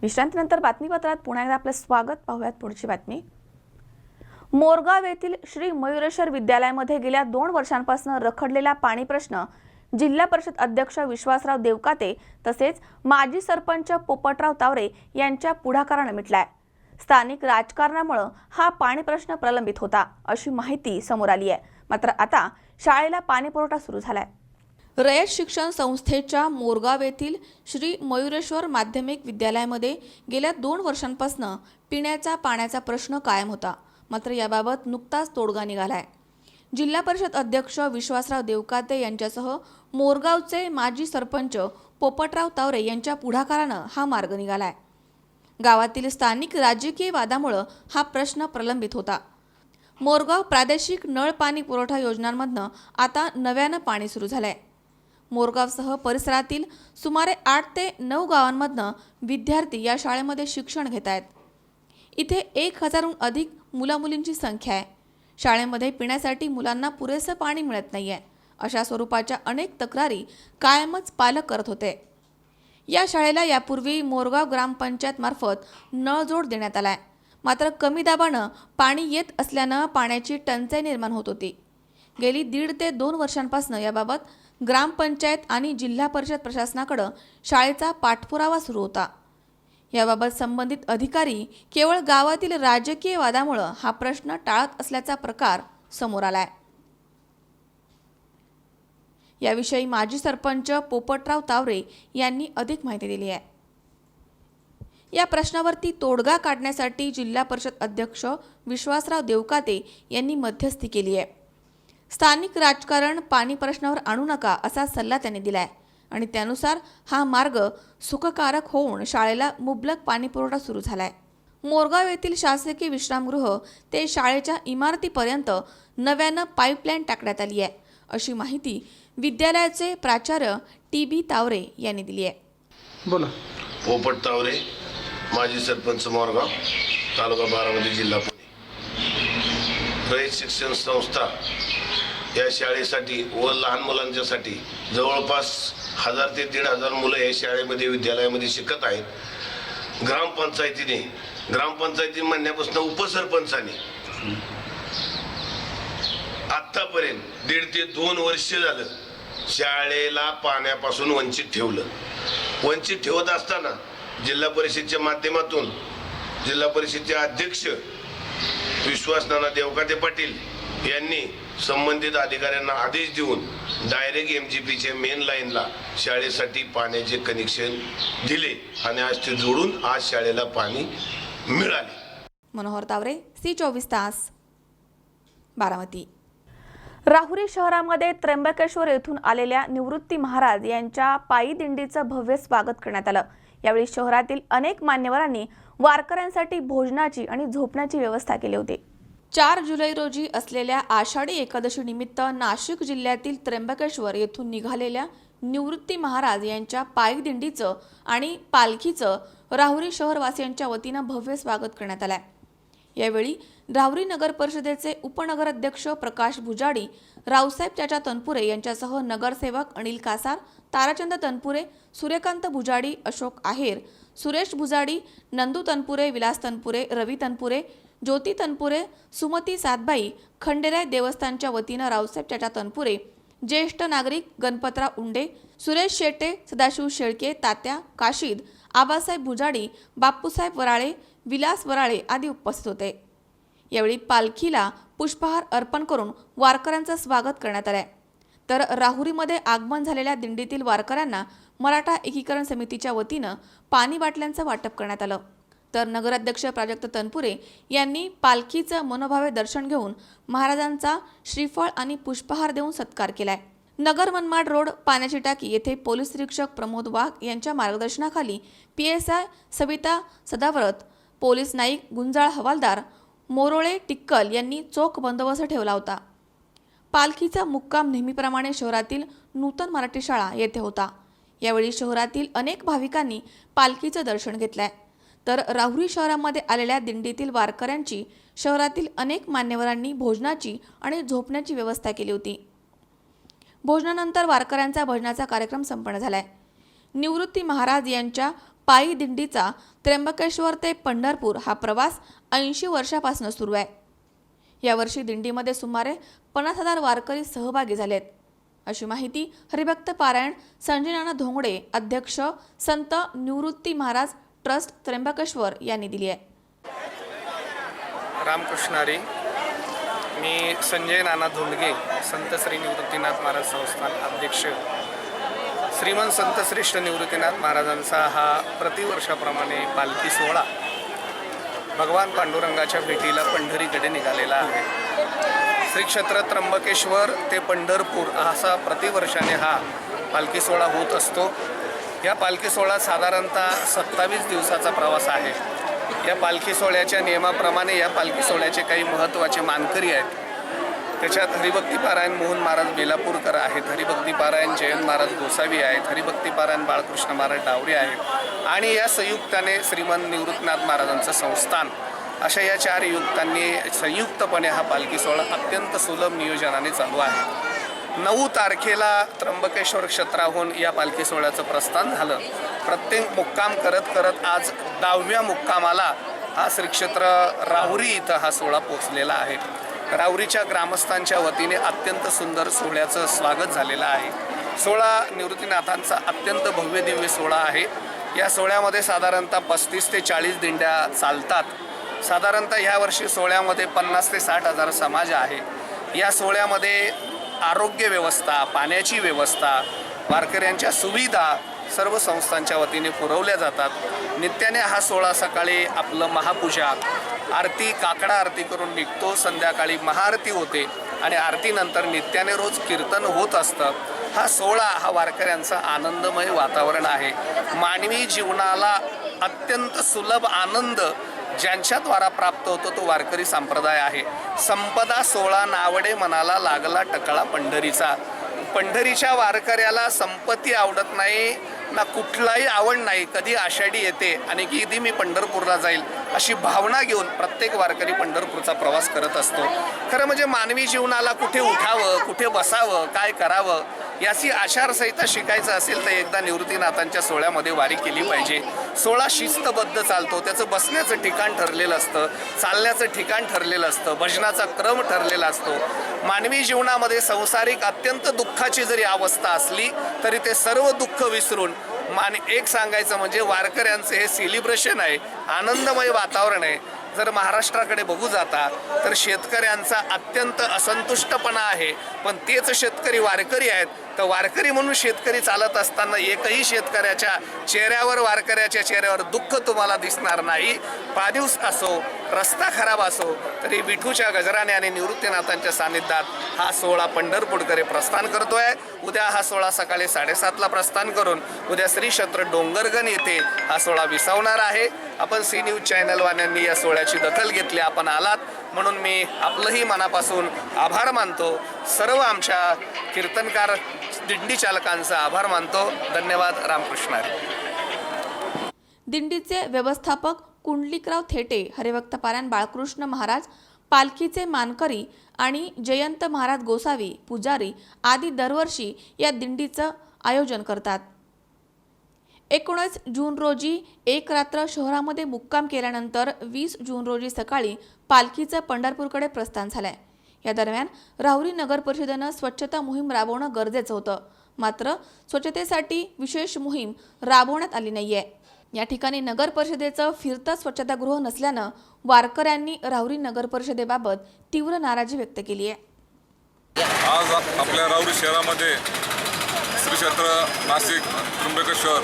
विश्रांतीनंतर बातमीपत्रात पुन्हा एकदा आपलं स्वागत. पाहूयात पुढची बातमी. मोरगाव येथील श्री मयुरेश्वर विद्यालयामध्ये गेल्या 2 वर्षांपासून रखडलेला पाणी प्रश्न जिल्हा परिषद अध्यक्ष विश्वासराव देवकाते तसेच माजी सरपंच पोपटराव तावरे यांच्या पुढाकाराने मिटलाय. स्थानिक राजकारणामुळे हा पाणी प्रश्न प्रलंबित होता अशी माहिती समोर आली आहे. मात्र आता शाळेला पाणी पुरवठा सुरू झालाय. रयत शिक्षण संस्थेच्या मोरगाव येथील श्री मयुरेश्वर माध्यमिक विद्यालयामध्ये गेल्या 2 वर्षांपासून पिण्याच्या पाण्याचा प्रश्न कायम होता. मात्र याबाबत नुकताच तोडगा निघालाय. जिल्हा परिषद अध्यक्ष विश्वासराव देवकाते यांच्यासह मोरगावचे माजी सरपंच पोपटराव तावरे यांच्या पुढाकारानं हा मार्ग निघालाय. गावातील स्थानिक राजकीय वादामुळे हा प्रश्न प्रलंबित होता. मोरगाव प्रादेशिक नळ पाणी पुरवठा योजनांमधनं आता नव्यानं पाणी सुरू झालंय. मोरगावसह परिसरातील सुमारे 8 ते 9 गावांमधनं विद्यार्थी या शाळेमध्ये शिक्षण घेत आहेत. इथे 1000हून अधिक मुलामुलींची संख्या आहे. शाळेमध्ये पिण्यासाठी मुलांना पुरेसं पाणी मिळत नाहीये अशा स्वरूपाच्या अनेक तक्रारी कायमच पालक करत होते. या शाळेला यापूर्वी मोरगाव ग्रामपंचायत मार्फत नळजोड देण्यात आलाय. मात्र कमी दाबानं पाणी येत असल्यानं पाण्याची टंचाई निर्माण होत होती. गेली 1.5 ते 2 वर्षांपासून याबाबत ग्रामपंचायत आणि जिल्हा परिषद प्रशासनाकडे शाळेचा पाठपुरावा सुरू होता. याबाबत संबंधित अधिकारी केवळ गावातील राजकीय वादामुळे हा प्रश्न टाळत असल्याचा प्रकार समोर आलाय. याविषयी माजी सरपंच पोपटराव तावरे यांनी अधिक माहिती दिली आहे. या प्रश्नावरती तोडगा काढण्यासाठी जिल्हा परिषद अध्यक्ष विश्वासराव देवकाते यांनी मध्यस्थी केली आहे. स्थानिक राजकारण पाणी प्रश्नावर आणू नका असा सल्ला त्यांनी दिलाय आणि त्यानुसार हा मार्ग सुखकारक होऊन शाळेला मुबलक पाणी पुरवठा सुरू झालाय. मोरगाव येथील शासकीय विश्रामगृह ते शाळेच्या इमारतीपर्यंत नव्यानं पाईपलाईन टाकण्यात आली आहे अशी माहिती विद्यालयाचे प्राचार्य TB तावरे यांनी दिली आहे. बोला. पोपट तावरे, माजी सरपंच मोरगाव, तालुका बारामती, जिल्हा पुणे. रयत शिक्षण संस्था या शाळेसाठी व लहान मुलांच्यासाठी जवळपास 1000 ते 1500 मुलं या शाळेमध्ये विद्यालयामध्ये शिकत आहेत. ग्रामपंचायती म्हणण्यापासून उपसरपंचाने आतापर्यंत 1.5 ते 2 वर्ष झालं शाळेला पाण्यापासून वंचित ठेवलं. वंचित ठेवत असताना जिल्हा परिषदेच्या माध्यमातून जिल्हा परिषदेचे अध्यक्ष विश्वास नाना देवकाते पाटील यांनी संबंधित अधिकाऱ्यांना आदेश देऊन डायरेक्ट MGPच्या मेन लाईनला शाळेसाठी पाण्याचे कनेक्शन दिले आणि आज ते जोडून आज शाळेला पाणी मिळाले. मनोहर तावरे, C24 तास, बारामती. राहुरी शहरामध्ये त्र्यंबकेश्वर येथून आलेल्या निवृत्ती महाराज यांच्या पायी दिंडीचं भव्य स्वागत करण्यात आलं. यावेळी शहरातील अनेक मान्यवरांनी वारकऱ्यांसाठी भोजनाची आणि झोपण्याची व्यवस्था केली होती. 4 जुलै रोजी असलेल्या आषाढी एकादशी निमित्त नाशिक जिल्ह्यातील त्र्यंबकेश्वर येथून निघालेल्या निवृत्ती महाराज यांच्या पायी दिंडीचं आणि पालखीचं राहुरी शहरवासियांच्या वतीनं भव्य स्वागत करण्यात आलंय. यावेळी राहुरी नगर परिषदेचे उपनगराध्यक्ष प्रकाश भुजाडी, रावसाहेब चाचा तनपुरे यांच्यासह नगरसेवक अनिल कासार, ताराचंद तनपुरे, सूर्यकांत भुजाडी, अशोक आहेर, सुरेश भुजाडी, नंदू तनपुरे, विलास तनपुरे, रवी तनपुरे, ज्योती तनपुरे, सुमती सातबाई, खंडेराय देवस्थानच्या वतीनं रावसाहेब चाचा तनपुरे, ज्येष्ठ नागरिक गणपतराव उंडे, सुरेश शेटे, सदाशिव शेळके, तात्या काशीद, आबासाहेब भुजाडी, बापूसाहेब वराळे, विलास वराळे आदी उपस्थित होते. यावेळी पालखीला पुष्पहार अर्पण करून वारकऱ्यांचं स्वागत करण्यात आलंय. तर राहुरीमध्ये आगमन झालेल्या दिंडीतील वारकऱ्यांना मराठा एकीकरण समितीच्या वतीनं पाणी बाटल्यांचं वाटप करण्यात आलं. तर नगराध्यक्ष प्राजक्त तनपुरे यांनी पालखीचं मनोभावे दर्शन घेऊन महाराजांचा श्रीफळ आणि पुष्पहार देऊन सत्कार केलाय. नगर मनमाड रोड पाण्याची टाकी येथे पोलीस निरीक्षक प्रमोद वाघ यांच्या मार्गदर्शनाखाली PSI सविता सदाव्रत, पोलीस नाईक गुंजाळ हवालदार, मोरोळे टिक्कल यांनी चोख बंदोबस्त ठेवला होता. पालखीचा मुक्काम नेहमीप्रमाणे शहरातील नूतन मराठी शाळा येथे होता. यावेळी शहरातील अनेक भाविकांनी पालखीचं दर्शन घेतलंय. तर राहुरी शहरामध्ये आलेल्या दिंडीतील वारकऱ्यांची शहरातील अनेक मान्यवरांनी भोजनाची आणि झोपण्याची व्यवस्था केली होती. भोजनानंतर वारकऱ्यांचा भजनाचा कार्यक्रम संपन्न झालाय. निवृत्ती महाराज यांच्या पायी दिंडीचा त्र्यंबकेश्वर ते पंढरपूर हा प्रवास 80 वर्षापासून सुरू आहे. यावर्षी दिंडीमध्ये सुमारे 50,000 वारकरी सहभागी झालेत, अशी माहिती हरिभक्त पारायण संजय नाना धोंगडे, अध्यक्ष संत निवृत्ती महाराज ट्रस्ट त्र्यंबकेश्वर यांनी दिली आहे. रामकृष्णारी. मी संजय नाना धोंडगे, संत श्री निवृत्तीनाथ महाराज संस्थान अध्यक्ष. श्रीमंत संत श्रेष्ठ निवृत्तीनाथ महाराजांचा हा प्रतिवर्षाप्रमाणे पालखी सोहळा भगवान पांडुरंगाच्या भेटीला पंढरीकडे निघालेला आहे. श्री क्षेत्र त्र्यंबकेश्वर ते पंढरपूर असा प्रतिवर्षाने हा पालखी सोहळा होत असतो. या पालखी सोहळा साधारणतः 27 दिवसाचा प्रवास आहे. या पालखी सोहळ्याच्या नियमाप्रमाणे या पालखी सोहळ्याचे काही महत्त्वाचे मानकरी आहेत. त्याच्यात हरिभक्ती पारायण मोहन महाराज बेलापूरकर आहेत, हरिभक्ती पारायण जयंत महाराज गोसावी आहेत, हरिभक्ती पारायण बाळकृष्ण महाराज डावरे आहेत आणि या संयुक्ताने श्रीमंत निवृत्तीनाथ महाराजांचं संस्थान अशा या 4 युक्तांनी संयुक्तपणे हा पालखी सोहळा अत्यंत सुलभ नियोजनाने चालू आहे. 9 तारखेला त्र्यंबकेश्वर क्षेत्राहून या पालखी सोहळ्याचं प्रस्थान झालं. प्रत्येक मुक्काम करत करत आज 10व्या मुक्कामाला हा श्री क्षेत्र राहुरी इथं हा सोहळा पोचलेला आहे. राहुरीच्या ग्रामस्थांच्या वतीने अत्यंत सुंदर सोहळ्याचं स्वागत झालेलं आहे. सोहळा निवृत्तीनाथांचा अत्यंत भव्य दिव्य सोहळा आहे. या सोहळ्यामध्ये साधारणतः 35 ते 40 दिंड्या चालतात. साधारणतः ह्यावर्षी सोहळ्यामध्ये 50 ते 60 हजार समाज आहे. या सोहळ्यामध्ये आरोग्य व्यवस्था, पाण्याची व्यवस्था, वारकऱ्यांच्या सुविधा सर्व संस्थांच्या वतीने पुरवल्या जातात. नित्याने हा सोहळा सकाळी आपलं महापूजा आरती, काकडा आरती करून निघतो. संध्याकाळी महाआरती होते आणि आरतीनंतर नित्याने रोज कीर्तन होत असतं. हा सोहळा हा वारकऱ्यांचा आनंदमय वातावरण आहे. मानवी जीवनाला अत्यंत सुलभ आनंद ज्यांच्याद्वारा प्राप्त होतो तो वारकरी संप्रदाय आहे. संपदा सोहळा नावडे मनाला लागला टकळा पंढरीचा. पंढरीच्या वारकऱ्याला संपत्ती आवडत नाही ना कुठलाही आवड नाही. कधी आषाढी येते आणि कधी मी पंढरपूरला जाईल अशी भावना घेऊन प्रत्येक वारकरी पंढरपूरचा प्रवास करत असतो. खरं म्हणजे मानवी जीवनाला कुठे उठावं, कुठे बसावं, काय करावं याची आचारसंहिता शिकायचं असेल तर एकदा निवृत्तीनाथांच्या सोहळ्यामध्ये वारी केली पाहिजे. सोहळा शिस्तबद्ध चालतो. त्याचं बसण्याचं ठिकाण ठरलेलं असतं, चालण्याचं ठिकाण ठरलेलं असतं, भजनाचा क्रम ठरलेला असतो. मानवी जीवनामध्ये संसारिक अत्यंत दुःखाची जरी अवस्था असली तरी ते सर्व दुःख विसरून एक सांगायचं म्हणजे वारकऱ्यांचे हे सेलिब्रेशन आहे, आनंदमय वातावरण आहे. जर महाराष्ट्राकडे बघू जाता तर शेतकऱ्यांचा अत्यंत असंतुष्टपणा आहे, पण तेच शेतकरी वारकरी आहेत. तर वारकरी म्हणून शेतकरी चालत असताना एकही शेतकऱ्याच्या चेहऱ्यावर, वारकऱ्याच्या चेहऱ्यावर दुःख तुम्हाला दिसणार नाही. पादिवस असो, रस्ता खराब असो तरी विठूच्या गजराने आणि निवृत्तीनाथांच्या सानिध्यात हा सोहळा पंढरपूरकडे प्रस्थान करतोय. उद्या हा सोहळा सकाळी 7:30ला प्रस्थान करून उद्या श्री क्षेत्र डोंगरगण येथे हा सोहळा विसावणार आहे. आपण सी न्यूज चॅनलवाल्यांनी या सोहळ्याची दखल घेतली, आपण आलात म्हणून मी आपलंही मनापासून आभार मानतो. सर्व आमच्या कीर्तनकार दिंडी चालकांचा आभार मानतो. धन्यवाद. रामकृष्ण हरी. दिंडीचे व्यवस्थापक कुंडलिकराव थेटे, हरिभक्त पारायण बाळकृष्ण महाराज, पालखीचे मानकरी आणि जयंत महाराज गोसावी पुजारी आदी दरवर्षी या दिंडीचं आयोजन करतात. 19 जून रोजी एक रात्र शहरामध्ये मुक्काम केल्यानंतर 20 जून रोजी सकाळी पालखीचं पंढरपूरकडे प्रस्थान झालंय. या दरम्यान राहुरी नगर परिषदेनं स्वच्छता मोहीम राबवणं गरजेचं होतं. मात्र स्वच्छतेसाठी विशेष मोहीम राबवण्यात आली नाहीये. या ठिकाणी नगर परिषदेचं फिरतं स्वच्छतागृह नसल्यानं वारकऱ्यांनी राहुरी नगर परिषदेबाबत तीव्र नाराजी व्यक्त केली आहे. आज आपल्या राहुरी शहरामध्ये श्री क्षेत्र नाशिक त्र्यंबकेश्वर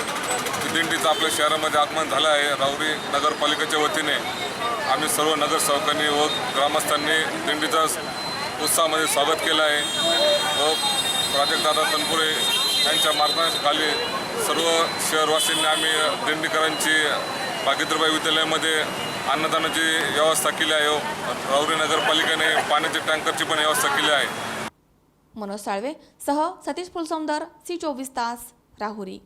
दिंडीचं आपल्या शहरामध्ये आगमन झालं आहे. राहुरी नगरपालिकेच्या वतीने आम्ही सर्व नगरसेवकांनी व ग्रामस्थांनी दिंडीचं उत्साहामध्ये स्वागत केलं आहे व प्राजक्तदादा तनपुरे यांच्या मार्गदर्शनाखाली सर्व शहरवासींनी आम्ही दिंडीकरांची भागीरथीबाई विद्यालयामध्ये अन्नदानाची व्यवस्था केली आहे. राहुरी नगरपालिकेने पाण्याच्या टँकरची पण व्यवस्था केली आहे. मनोज साळवे सह सतीश फुलसौंदर, सी24 तास, राहुरी.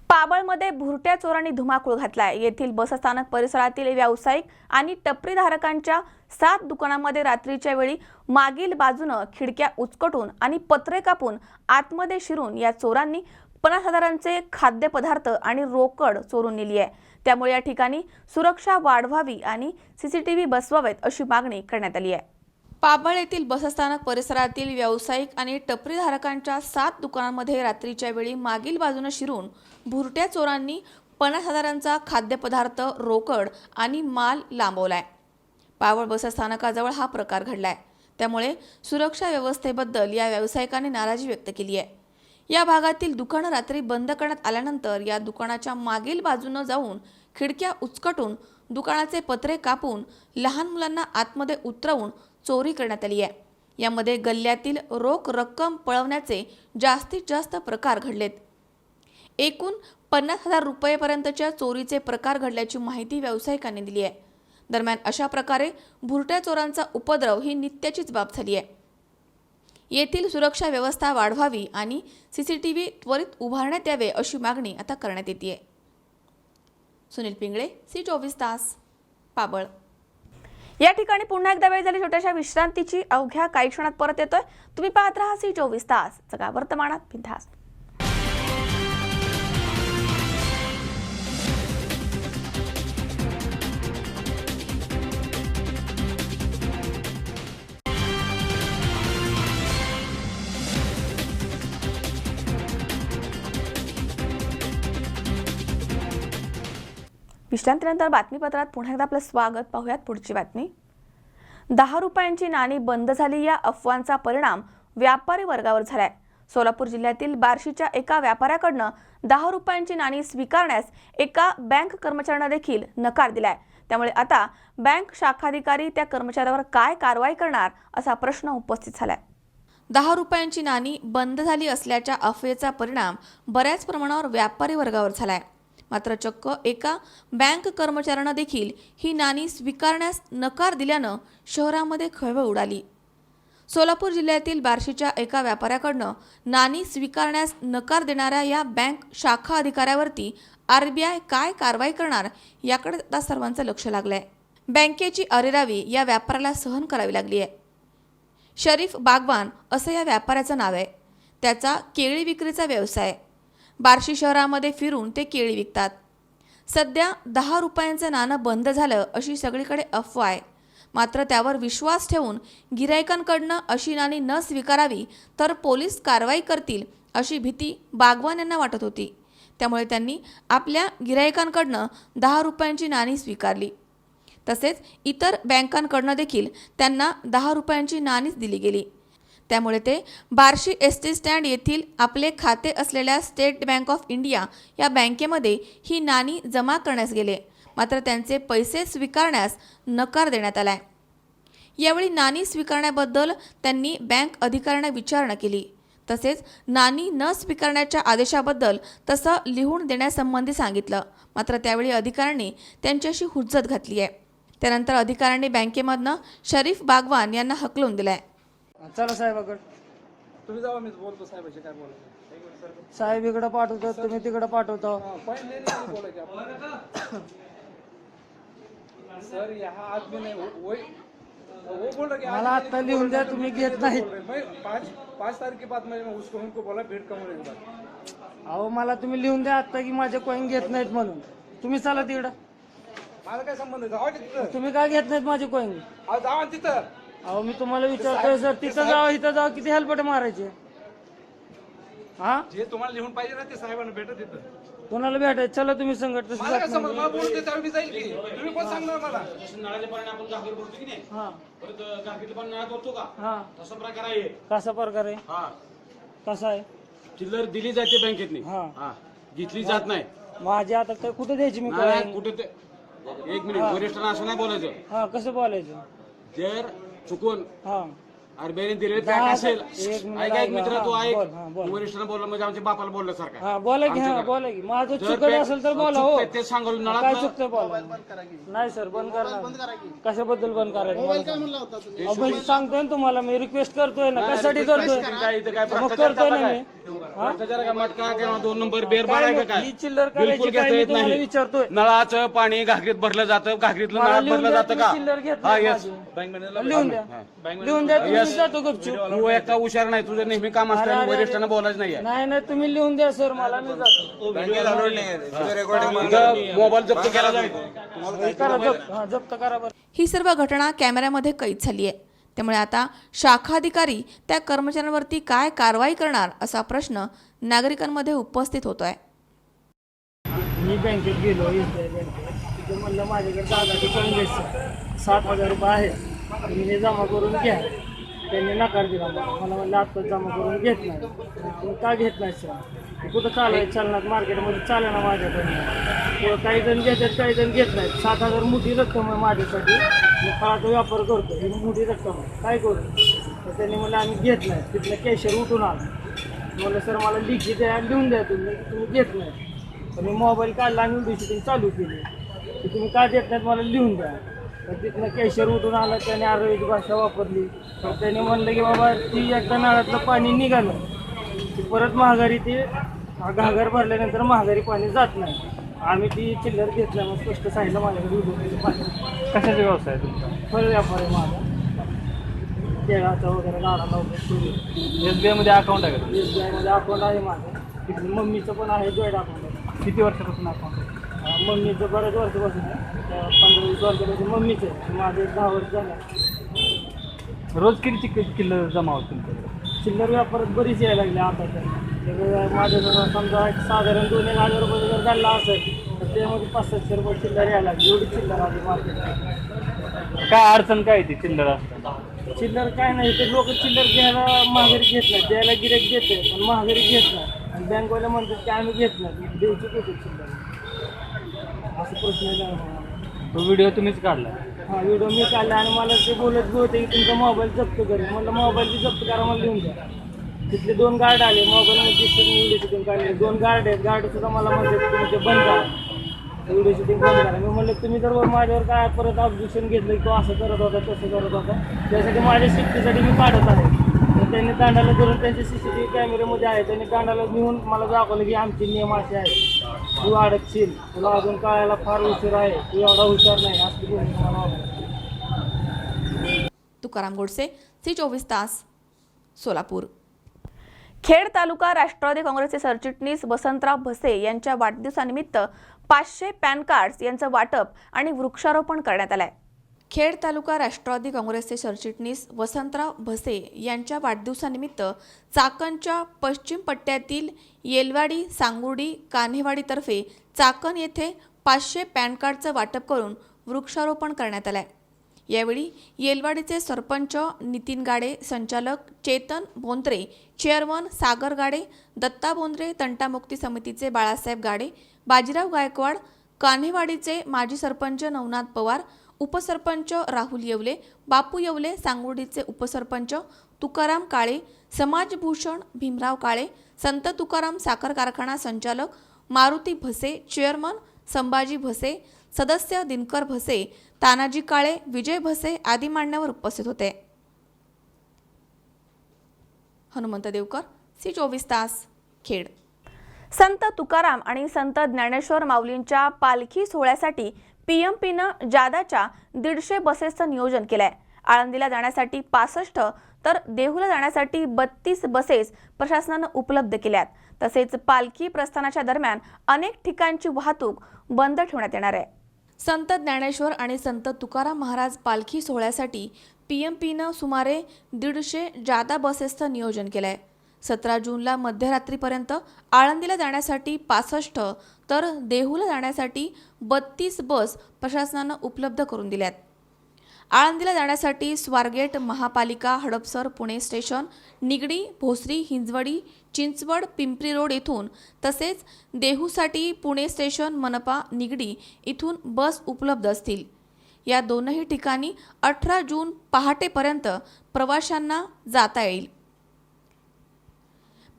पाबळमध्ये भुरट्या चोरांनी धुमाकूळ घातलाय. येथील बसस्थानक परिसरातील व्यावसायिक आणि टपरीधारकांच्या 7 दुकानांमध्ये रात्रीच्या वेळी मागील बाजूनं खिडक्या उचकटून आणि पत्रे कापून आतमध्ये शिरून या चोरांनी 50,000चे खाद्यपदार्थ आणि रोकड चोरून नेली आहे. त्यामुळे या ठिकाणी सुरक्षा वाढवावी आणि सीसीटीव्ही बसवावेत अशी मागणी करण्यात आली आहे. पाबळ येथील बसस्थानक परिसरातील व्यावसायिक आणि टपरीधारकांच्या 7 दुकानांमध्ये रात्रीच्या वेळी मागील बाजूने शिरून भुरट्या चोरांनी 50,000चा खाद्यपदार्थ, रोकड आणि माल लांबवलाय. पाबळ बसस्थानकाजवळ हा प्रकार घडलाय. त्यामुळे सुरक्षा व्यवस्थेबद्दल या व्यावसायिकांनी नाराजी व्यक्त केली आहे. या भागातील दुकानं रात्री बंद करण्यात आल्यानंतर या दुकानाच्या मागील बाजूने जाऊन खिडक्या उचकटून दुकानाचे पत्रे कापून लहान मुलांना आतमध्ये उतरवून चोरी करण्यात आली आहे. यामध्ये गल्ल्यातील रोख रक्कम पळवण्याचे जास्तीत जास्त प्रकार घडलेत. एकूण 50,000 रुपयेपर्यंतच्या चोरीचे प्रकार घडल्याची माहिती व्यावसायिकांनी दिली आहे. दरम्यान अशा प्रकारे भुरट्या चोरांचा उपद्रव ही नित्याचीच बाब झाली आहे. येथील सुरक्षा व्यवस्था वाढवावी आणि सीसीटीव्ही त्वरित उभारण्यात यावे अशी मागणी आता करण्यात येते. सुनील पिंगळे, C24 तास, पाबळ. या ठिकाणी पुन्हा एकदा वेळ झाली छोट्याशा विश्रांतीची. अवघ्या काही क्षणात परत येतोय. तुम्ही पाहत राहा C24 तास, जगा वर्तमानात बिनधास्त. विश्रांतीनंतर बातमीपत्रात पुन्हा एकदा आपलं स्वागत. पाहूयात पुढची बातमी. 10 रुपयांची नाणी बंद झाली या अफवांचा परिणाम व्यापारी वर्गावर झालाय. सोलापूर जिल्ह्यातील बार्शीच्या एका व्यापाऱ्याकडनं 10 रुपयांची नाणी स्वीकारण्यास एका बँक कर्मचाऱ्यानं देखील नकार दिलाय. त्यामुळे आता बँक शाखाधिकारी त्या कर्मचाऱ्यावर काय कारवाई करणार असा प्रश्न उपस्थित झालाय. 10 रुपयांची नाणी बंद झाली असल्याच्या अफवेचा परिणाम बऱ्याच प्रमाणावर व्यापारी वर्गावर झालाय. मात्र चक्क एका बँक कर्मचाऱ्यानं देखील ही नाणी स्वीकारण्यास नकार दिल्यानं शहरामध्ये खळबळ उडाली. सोलापूर जिल्ह्यातील बार्शीच्या एका व्यापाऱ्याकडनं नाणी स्वीकारण्यास नकार देणाऱ्या या बँक शाखा अधिकाऱ्यावरती RBI काय कारवाई करणार याकडे आता सर्वांचं लक्ष लागलंय. बँकेची अरेरावी या व्यापाऱ्याला सहन करावी लागली आहे. शरीफ बागवान असं या व्यापाऱ्याचं नाव आहे. त्याचा केळी विक्रीचा व्यवसाय आहे. बार्शी शहरामध्ये फिरून ते केळी विकतात. सध्या 10 रुपयांचं नाणं बंद झालं अशी सगळीकडे अफवा आहे. मात्र त्यावर विश्वास ठेवून गिरायकांकडनं अशी नाणी न स्वीकारावी तर पोलीस कारवाई करतील अशी भीती बागवान यांना वाटत होती. त्यामुळे त्यांनी आपल्या गिरायकांकडनं 10 रुपयांची नाणी स्वीकारली. तसेच इतर बँकांकडनं देखील त्यांना 10 रुपयांची नाणीच दिली गेली. त्यामुळे ते बार्शी ST स्टँड येथील आपले खाते असलेल्या स्टेट बँक ऑफ इंडिया या बँकेमध्ये ही नाणी जमा करण्यास गेले. मात्र त्यांचे पैसे स्वीकारण्यास नकार देण्यात आलाय. यावेळी नाणी स्वीकारण्याबद्दल त्यांनी बँक अधिकाऱ्यांना विचारणा केली. तसेच नाणी न स्वीकारण्याच्या आदेशाबद्दल तसं लिहून देण्यासंबंधी सांगितलं. मात्र त्यावेळी अधिकाऱ्यांनी त्यांच्याशी हुज्जत घातली आहे. त्यानंतर अधिकाऱ्यांनी बँकेमधनं शरीफ बागवान यांना हकलून दिलाय. चला साहेबाकडे. तुम्ही जावा, मी बोलतो साहेबाशी. काय बोलायचं? साहेब इकडे पाठवतो, तुम्ही तिकडे पाठवतो. सर यहाँ आदमी नहीं वो बोल रहा कि मला आता लिहून द्या, तुम्ही घेत नाही. मैं 5 तारीख के बाद मैं उसको उनको बोला भेंट कम होने के बाद. अहो मला तुम्ही लिहून द्या आता की माझे कॉईन घेत नाहीत म्हणून. तुम्ही चला तिकडं. माझा काय संबंध आहे? जावा तिथं. तुम्ही काय घेत नाहीत माझे कॉईन? अहो जावा तिथं. अहो मी तुम्हाला विचारतोय सर, तिथं जावं इथं जावं, किती हेल्पट मारायचे? हा, जे तुम्हाला लिहून पाहिजे ना ते साहेबांना भेटत तिथं. कोणाला भेटायचं? चला तुम्ही संघट. मला काय संबंध? मला बोलू दे, त्यावेळी मी जाईल की. तुम्ही कोण सांगणार मला? हा हा, कसा प्रकार आहे? कसा आहे? चिल्लर दिली जाते बँकेतनी, हा, घेतली जात नाही. माझी आता काय कुठे द्यायची मी नाही, कॉईन? कुठे ते एक मिनिट, वरिष्ठांना असं नाही बोलायचं. हा, कसं बोलायचं? जर चुकून हा, आरबीआयने दिलेले पॅक असेल, एक मिनिट ऐका एक मित्र, तू हा, ऐक. बोल, हा, बोल. वरिष्ठांना बोललं म्हणजे आमच्या बापाला बोललं सारखं. हा बोला की, हा बोला की. माझं जर चुकत ते- असेल तर बोला. हो, चुकतंय ते सांगू काय नळात. चुकतंय बोला. नाही सर, बंद करणार. कशाबद्दल बंद करायचं? मी सांगतोय ना तुम्हाला, मी रिक्वेस्ट करतोय ना. कशासाठी करतोय? काय इथं काय मग भ्रष्टाचार करतोय ना चालला मी. काय? भ्रष्टाचार का मटका किंवा 2 नंबर बेरबार आहे का काय? ही चिल्लर बिलकुल करायची काय घेता मी येत तुम्हाला नाही. विचारतोय. नळाचं पाणी घागरीत भरलं जातं, घागरीतलं मला नळात लिहून भरलं द्या, जातं तुम्ही का? चिल्लर घेतली हा माझी. येस. लिहून द्या लिहून द्या तुम्ही Yes. जातो गपचूप. तू एकटा हुशार नाही, तुझं नेहमी काम असतं आणि अरे, वरिष्ठांना बोलायचं नाहीये. नाही नाही तुम्ही लिहून द्या सर मला मी जातो. इथं मोबाईल जप्त केला जाईल. करा जप्त करा बरं. ही सर्व घटना कॅमेऱ्यामध्ये कैद झाली आहे. त्यामुळे आता शाखा अधिकारी त्या कर्मचाऱ्यांवरती काय कारवाई करणार असा प्रश्न नागरिकांमध्ये उपस्थित होतोय. मी बँकेत गेलो SBI बँकेत. तिथे म्हणलं माझ्याकडे दादाचे कॉन्ग्रेस 7,000 रुपये आहे तुम्ही हे जमा करून घ्या. त्यांनी नकार दिला मला म्हणलं आत्ताच जमा करून घेत नाही. तुम्ही का घेत नाही सर? कुठं चालू चालणार मार्केटमध्ये चाललं ना माझ्याकडनं. काही जण घेतात काही जण घेत नाहीत. 7,000 मोठी रक्कम आहे माझ्यासाठी. मी फळाचा व्यापार करतो ही मोठी रक्कम आहे काय करू. तर त्यांनी म्हणलं आम्ही घेत नाही. तिथलं कॅशियर उठून आलं म्हणलं सर मला लिखी द्या लिहून द्या तुम्ही घेत नाही. तर मी मोबाईल काढला आणि व्हिडिओ शूटिंग चालू केली की तुम्ही का देत नाहीत मला लिहून द्या. तर तिथनं कॅशियर उठून आलं त्याने आरोग्य भाषा वापरली. तर त्याने म्हणलं की बाबा ती एकदा नळातलं पाणी निघालं की परत महागारी ते घागर भरल्यानंतर महागारी पाणी जात नाही. आम्ही ती चिल्लर घेतल्या मग स्पष्ट सांगितलं माझ्याकडे व्हिडिओ पाणी. कशाचा व्यवसाय तुमचा? फळ व्यापार आहे माझा केळाचा वगैरे गाडा लावतो. SBI मध्ये अकाउंट आहे का? SBI मध्ये अकाउंट आहे माझं. तिथे मम्मीचं पण आहे जॉईंट अकाउंट आहे. किती वर्षापासून अकाउंट आहे? मम्मीचं बऱ्याच वर्षापासून आहे. 15-20 वर्षापासून मम्मीचं आहे. माझं 10 वर्ष झालं. रोज किती चिल्लर जमा होत तुमच्याकडे? चिल्लर व्यापारात बरीच यायला लागली आता तर माझ्याजवळ समजा एक साधारण 2,000 रुपये जर झाला असेल तर त्यामध्ये 500-700 रुपये चिल्लर यायला लागली. एवढी चिल्लर आली मार्केट. काय अडचण काय ती चिल्लर असताना? चिल्लर काय नाही ते लोक चिल्लर घ्यायला महागारी घेत नाही. द्यायला गिऱ्हाईक देते पण महागारी घेत नाही. आणि बँकवाले म्हणतात की आम्ही घेत नाही द्यायची कुठे चिल्लर असं प्रश्न आहे. तो व्हिडिओ तुम्हीच काढला? हा व्हिडिओ मी काढला आणि मला ते बोलत बी होते की तुमचा मोबाईल जप्त करेल. म्हणलं मोबाईल बी जप्त करा मला लिहून द्या. तिथले 2 गार्ड आले मोबाईलमध्ये दिसतं मी व्हिडिओ शूटिंग काढले. 2 गार्ड आहेत गार्डसुद्धा मला म्हणतात तुम्ही ते बंद करा व्हिडिओ शूटिंग बंद करा. मी म्हणलं तुम्ही जर माझ्यावर काय परत ऑब्जेक्शन घेतलं की तो असं करत होता तसं करत होता त्यासाठी माझ्या सेफ्टीसाठी मी काढत आहे. तर त्यांनी दांडाला धरून त्यांचे CCTV कॅमेऱ्यामध्ये आहे त्यांनी दांडाला नेऊन मला दाखवलं की आमचे नियम असे आहेत. तू अडकशील तुला अजून कळायला फार उशीर आहे तू एवढा हुशार नाही असं बोलून मला. तुकाराम गोडसे, C24 तास, सोलापूर. खेड तालुका राष्ट्रवादी काँग्रेसचे सरचिटणीस वसंतराव भसे यांच्या वाढदिवसानिमित्त 500 पॅन कार्ड्स यांचं वाटप आणि वृक्षारोपण करण्यात आलंय. खेड तालुका राष्ट्रवादी काँग्रेसचे सरचिटणीस वसंतराव भसे यांच्या वाढदिवसानिमित्त चाकणच्या पश्चिम पट्ट्यातील येलवाडी, सांगुर्डी, कान्हेवाडीतर्फे चाकण येथे 500 पॅन कार्डचं वाटप करून वृक्षारोपण करण्यात आलंय. यावेळी येलवाडीचे सरपंच नितीन गाडे, संचालक चेतन बोंद्रे, चेअरमन सागर गाडे, दत्ता बोंद्रे, तंटामुक्ती समितीचे बाळासाहेब गाडे, बाजीराव गायकवाड, कान्हेवाडीचे माजी सरपंच नवनाथ पवार, उपसरपंच राहुल येवले, बापू येवले, सांगुर्डीचे उपसरपंच तुकाराम काळे, समाजभूषण भीमराव काळे, संत तुकाराम साखर कारखाना संचालक मारुती भसे, चेअरमन संभाजी भसे, सदस्य दिनकर भसे, तानाजी काळे, विजय भसे आदी मान्यवर उपस्थित होते. हनुमंत देवकर, C24 तास, खेड. संत तुकाराम आणि संत ज्ञानेश्वर माऊलींच्या पालखी सोहळ्यासाठी PMPनं जादाच्या 150 बसेसचं नियोजन केलंय. आळंदीला जाण्यासाठी 65 तर देहूला जाण्यासाठी 32 बसेस प्रशासनानं उपलब्ध केल्यात. तसेच पालखी प्रस्थानाच्या दरम्यान अनेक ठिकाणची वाहतूक बंद ठेवण्यात येणार आहे. संत ज्ञानेश्वर आणि संत तुकाराम महाराज पालखी सोहळ्यासाठी PMPनं सुमारे 150 जादा बसेसचं नियोजन केलंय. 17 जूनला मध्यरात्रीपर्यंत आळंदीला जाण्यासाठी 65 तर देहूला जाण्यासाठी 32 बस प्रशासनानं उपलब्ध करून दिल्यात. आळंदीला जाण्यासाठी स्वारगेट, महापालिका, हडपसर, पुणे स्टेशन, निगडी, भोसरी, हिंजवडी, चिंचवड, पिंपरी रोड येथून तसेच देहूसाठी पुणे स्टेशन, मनपा, निगडी इथून बस उपलब्ध असतील. या दोनही ठिकाणी 18 जून पहाटेपर्यंत प्रवाशांना जाता येईल.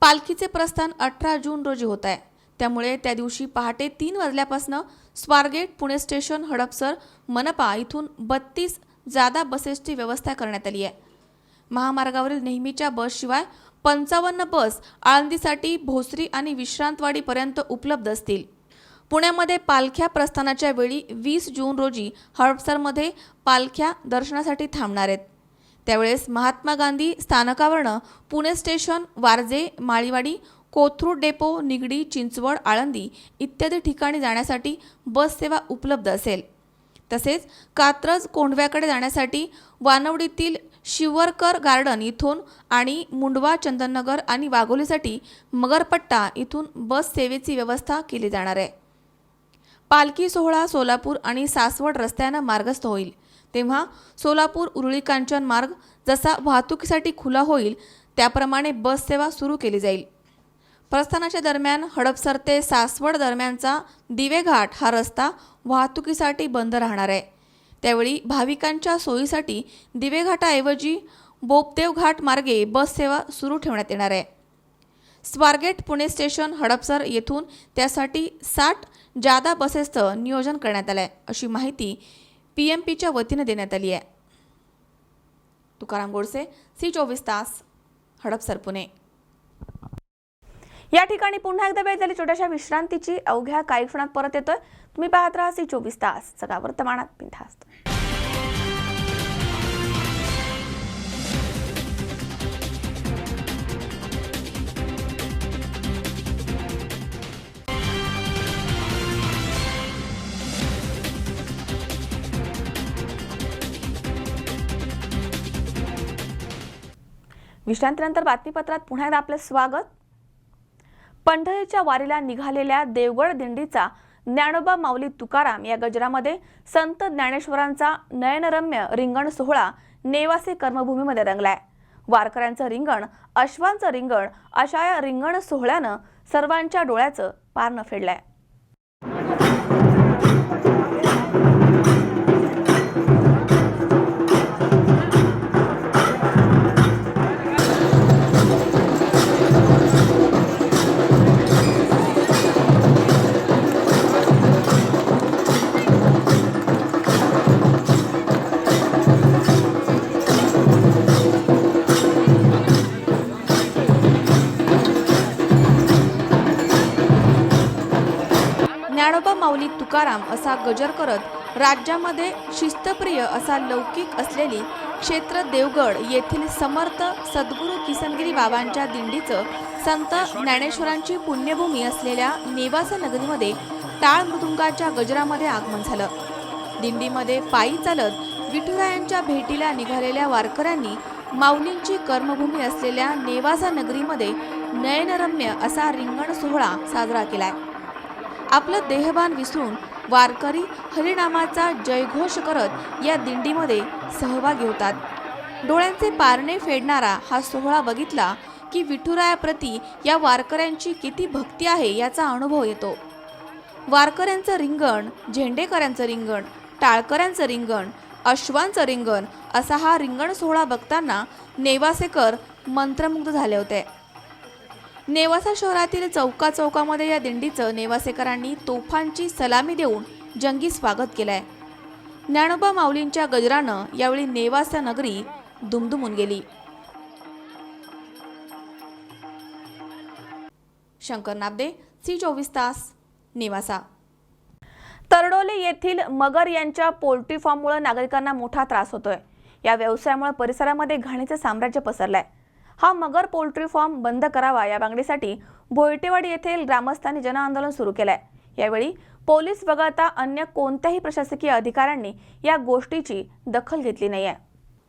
पालखीचे प्रस्थान 18 जून रोजी होत आहे. त्यामुळे त्या दिवशी पहाटे 3 वाजल्यापासून स्वारगेट, पुणे स्टेशन, हडपसर, मनपा इथून 32 जादा बसेसची व्यवस्था करण्यात आली आहे. महामार्गावरील नेहमीच्या बसशिवाय 55 बस आळंदीसाठी भोसरी आणि विश्रांतवाडीपर्यंत उपलब्ध असतील. पुण्यामध्ये पालख्या प्रस्थानाच्या वेळी 20 जून रोजी हडपसरमध्ये पालख्या दर्शनासाठी थांबणार आहेत. त्यावेळेस महात्मा गांधी स्थानकावरनं पुणे स्टेशन, वारजे, माळीवाडी, कोथरूड डेपो, निगडी, चिंचवड, आळंदी इत्यादी ठिकाणी जाण्यासाठी बस सेवा उपलब्ध असेल. तसेच कात्रज कोंढव्याकडे जाण्यासाठी वानवडीतील शिवरकर गार्डन इथून आणि मुंडवा, चंदननगर आणि वाघोलीसाठी मगरपट्टा इथून बस सेवेची व्यवस्था केली जाणार आहे. पालखी सोहळा सोलापूर आणि सासवड रस्त्यानं मार्गस्थ होईल, तेव्हा सोलापूर उरुळी कांचन मार्ग जसा वाहतुकीसाठी खुला होईल त्याप्रमाणे बस सेवा सुरू केली जाईल. प्रस्थानाच्या दरम्यान हडपसर ते सासवड दरम्यानचा दिवे घाट हा रस्ता वाहतुकीसाठी बंद राहणार आहे. त्यावेळी भाविकांच्या सोयीसाठी दिवे घाटाऐवजी बोपदेव घाट मार्गे बस सेवा सुरू ठेवण्यात येणार आहे. स्वारगेट पुणे स्टेशन हडपसर येथून त्यासाठी 60 जादा बसेसचं नियोजन करण्यात आलं आहे, अशी माहिती PMPच्या वतीने देण्यात आली आहे. तुकाराम गोडसे, C24 तास, हडपसर, पुणे. या ठिकाणी पुन्हा एकदा वेळ झाली छोट्याशा विश्रांतीची. अवघ्या काही क्षणात परत येतोय. तुम्ही पाहत राहा C24 तास, सगळा वर्तमानात बिनधास्त. विश्रांतीनंतर बातमीपत्रात पुन्हा एकदा आपलं स्वागत. पंढरीच्या वारीला निघालेल्या देवगड दिंडीचा ज्ञानोबा माऊली तुकाराम या गजरामध्ये संत ज्ञानेश्वरांचा नयनरम्य रिंगण सोहळा नेवासे कर्मभूमीमध्ये रंगलाय. वारकऱ्यांचं रिंगण, अश्वांचं रिंगण अशा या रिंगण सोहळ्यानं सर्वांच्या डोळ्याचं पारणं फेडलंय. ज्ञानोबा माऊली तुकाराम असा गजर करत राज्यामध्ये शिस्तप्रिय असा लौकिक असलेली क्षेत्र देवगड येथील समर्थ सद्गुरू किसनगिरी बाबांच्या दिंडीचं संत ज्ञानेश्वरांची पुण्यभूमी असलेल्या नेवासा नगरीमध्ये टाळ मृदुंगाच्या गजरामध्ये आगमन झालं. दिंडीमध्ये पायी चालत विठुरायांच्या भेटीला निघालेल्या वारकऱ्यांनी माऊलींची कर्मभूमी असलेल्या नेवासा नगरीमध्ये नयनरम्य असा रिंगण सोहळा साजरा केलाय. आपलं देहभान विसरून वारकरी हरिनामाचा जयघोष करत या दिंडीमध्ये सहभागी होतात. डोळ्यांचे पारणे फेडणारा हा सोहळा बघितला की विठुरायाप्रती या वारकऱ्यांची किती भक्ती आहे याचा अनुभव येतो. वारकऱ्यांचं रिंगण, झेंडेकऱ्यांचं रिंगण, टाळकऱ्यांचं रिंगण, अश्वांचं रिंगण असा हा रिंगण सोहळा बघताना नेवासेकर मंत्रमुग्ध झाले होते. नेवासा शहरातील चौकामध्ये या दिंडीचं नेवासेकरांनी तोफांची सलामी देऊन जंगी स्वागत केलंय. ज्ञानोबा माऊलींच्या गजरानं यावेळी नेवासा नगरी दुमदुमून गेली. शंकर नाबदे, C24 तास, नेवासा. तरडोली येथील मगर यांच्या पोल्ट्री फार्ममुळे नागरिकांना मोठा त्रास होतोय. या व्यवसायामुळे परिसरामध्ये घाणीचे साम्राज्य पसरलंय. हा मगर पोल्ट्री फार्म बंद करावा या मागणीसाठी भोयटेवाडी येथील ग्रामस्थांनी जनआंदोलन सुरू केलंय. यावेळी पोलीस वगळता अन्य कोणत्याही प्रशासकीय अधिकाऱ्यांनी या गोष्टीची दखल घेतली नाहीये.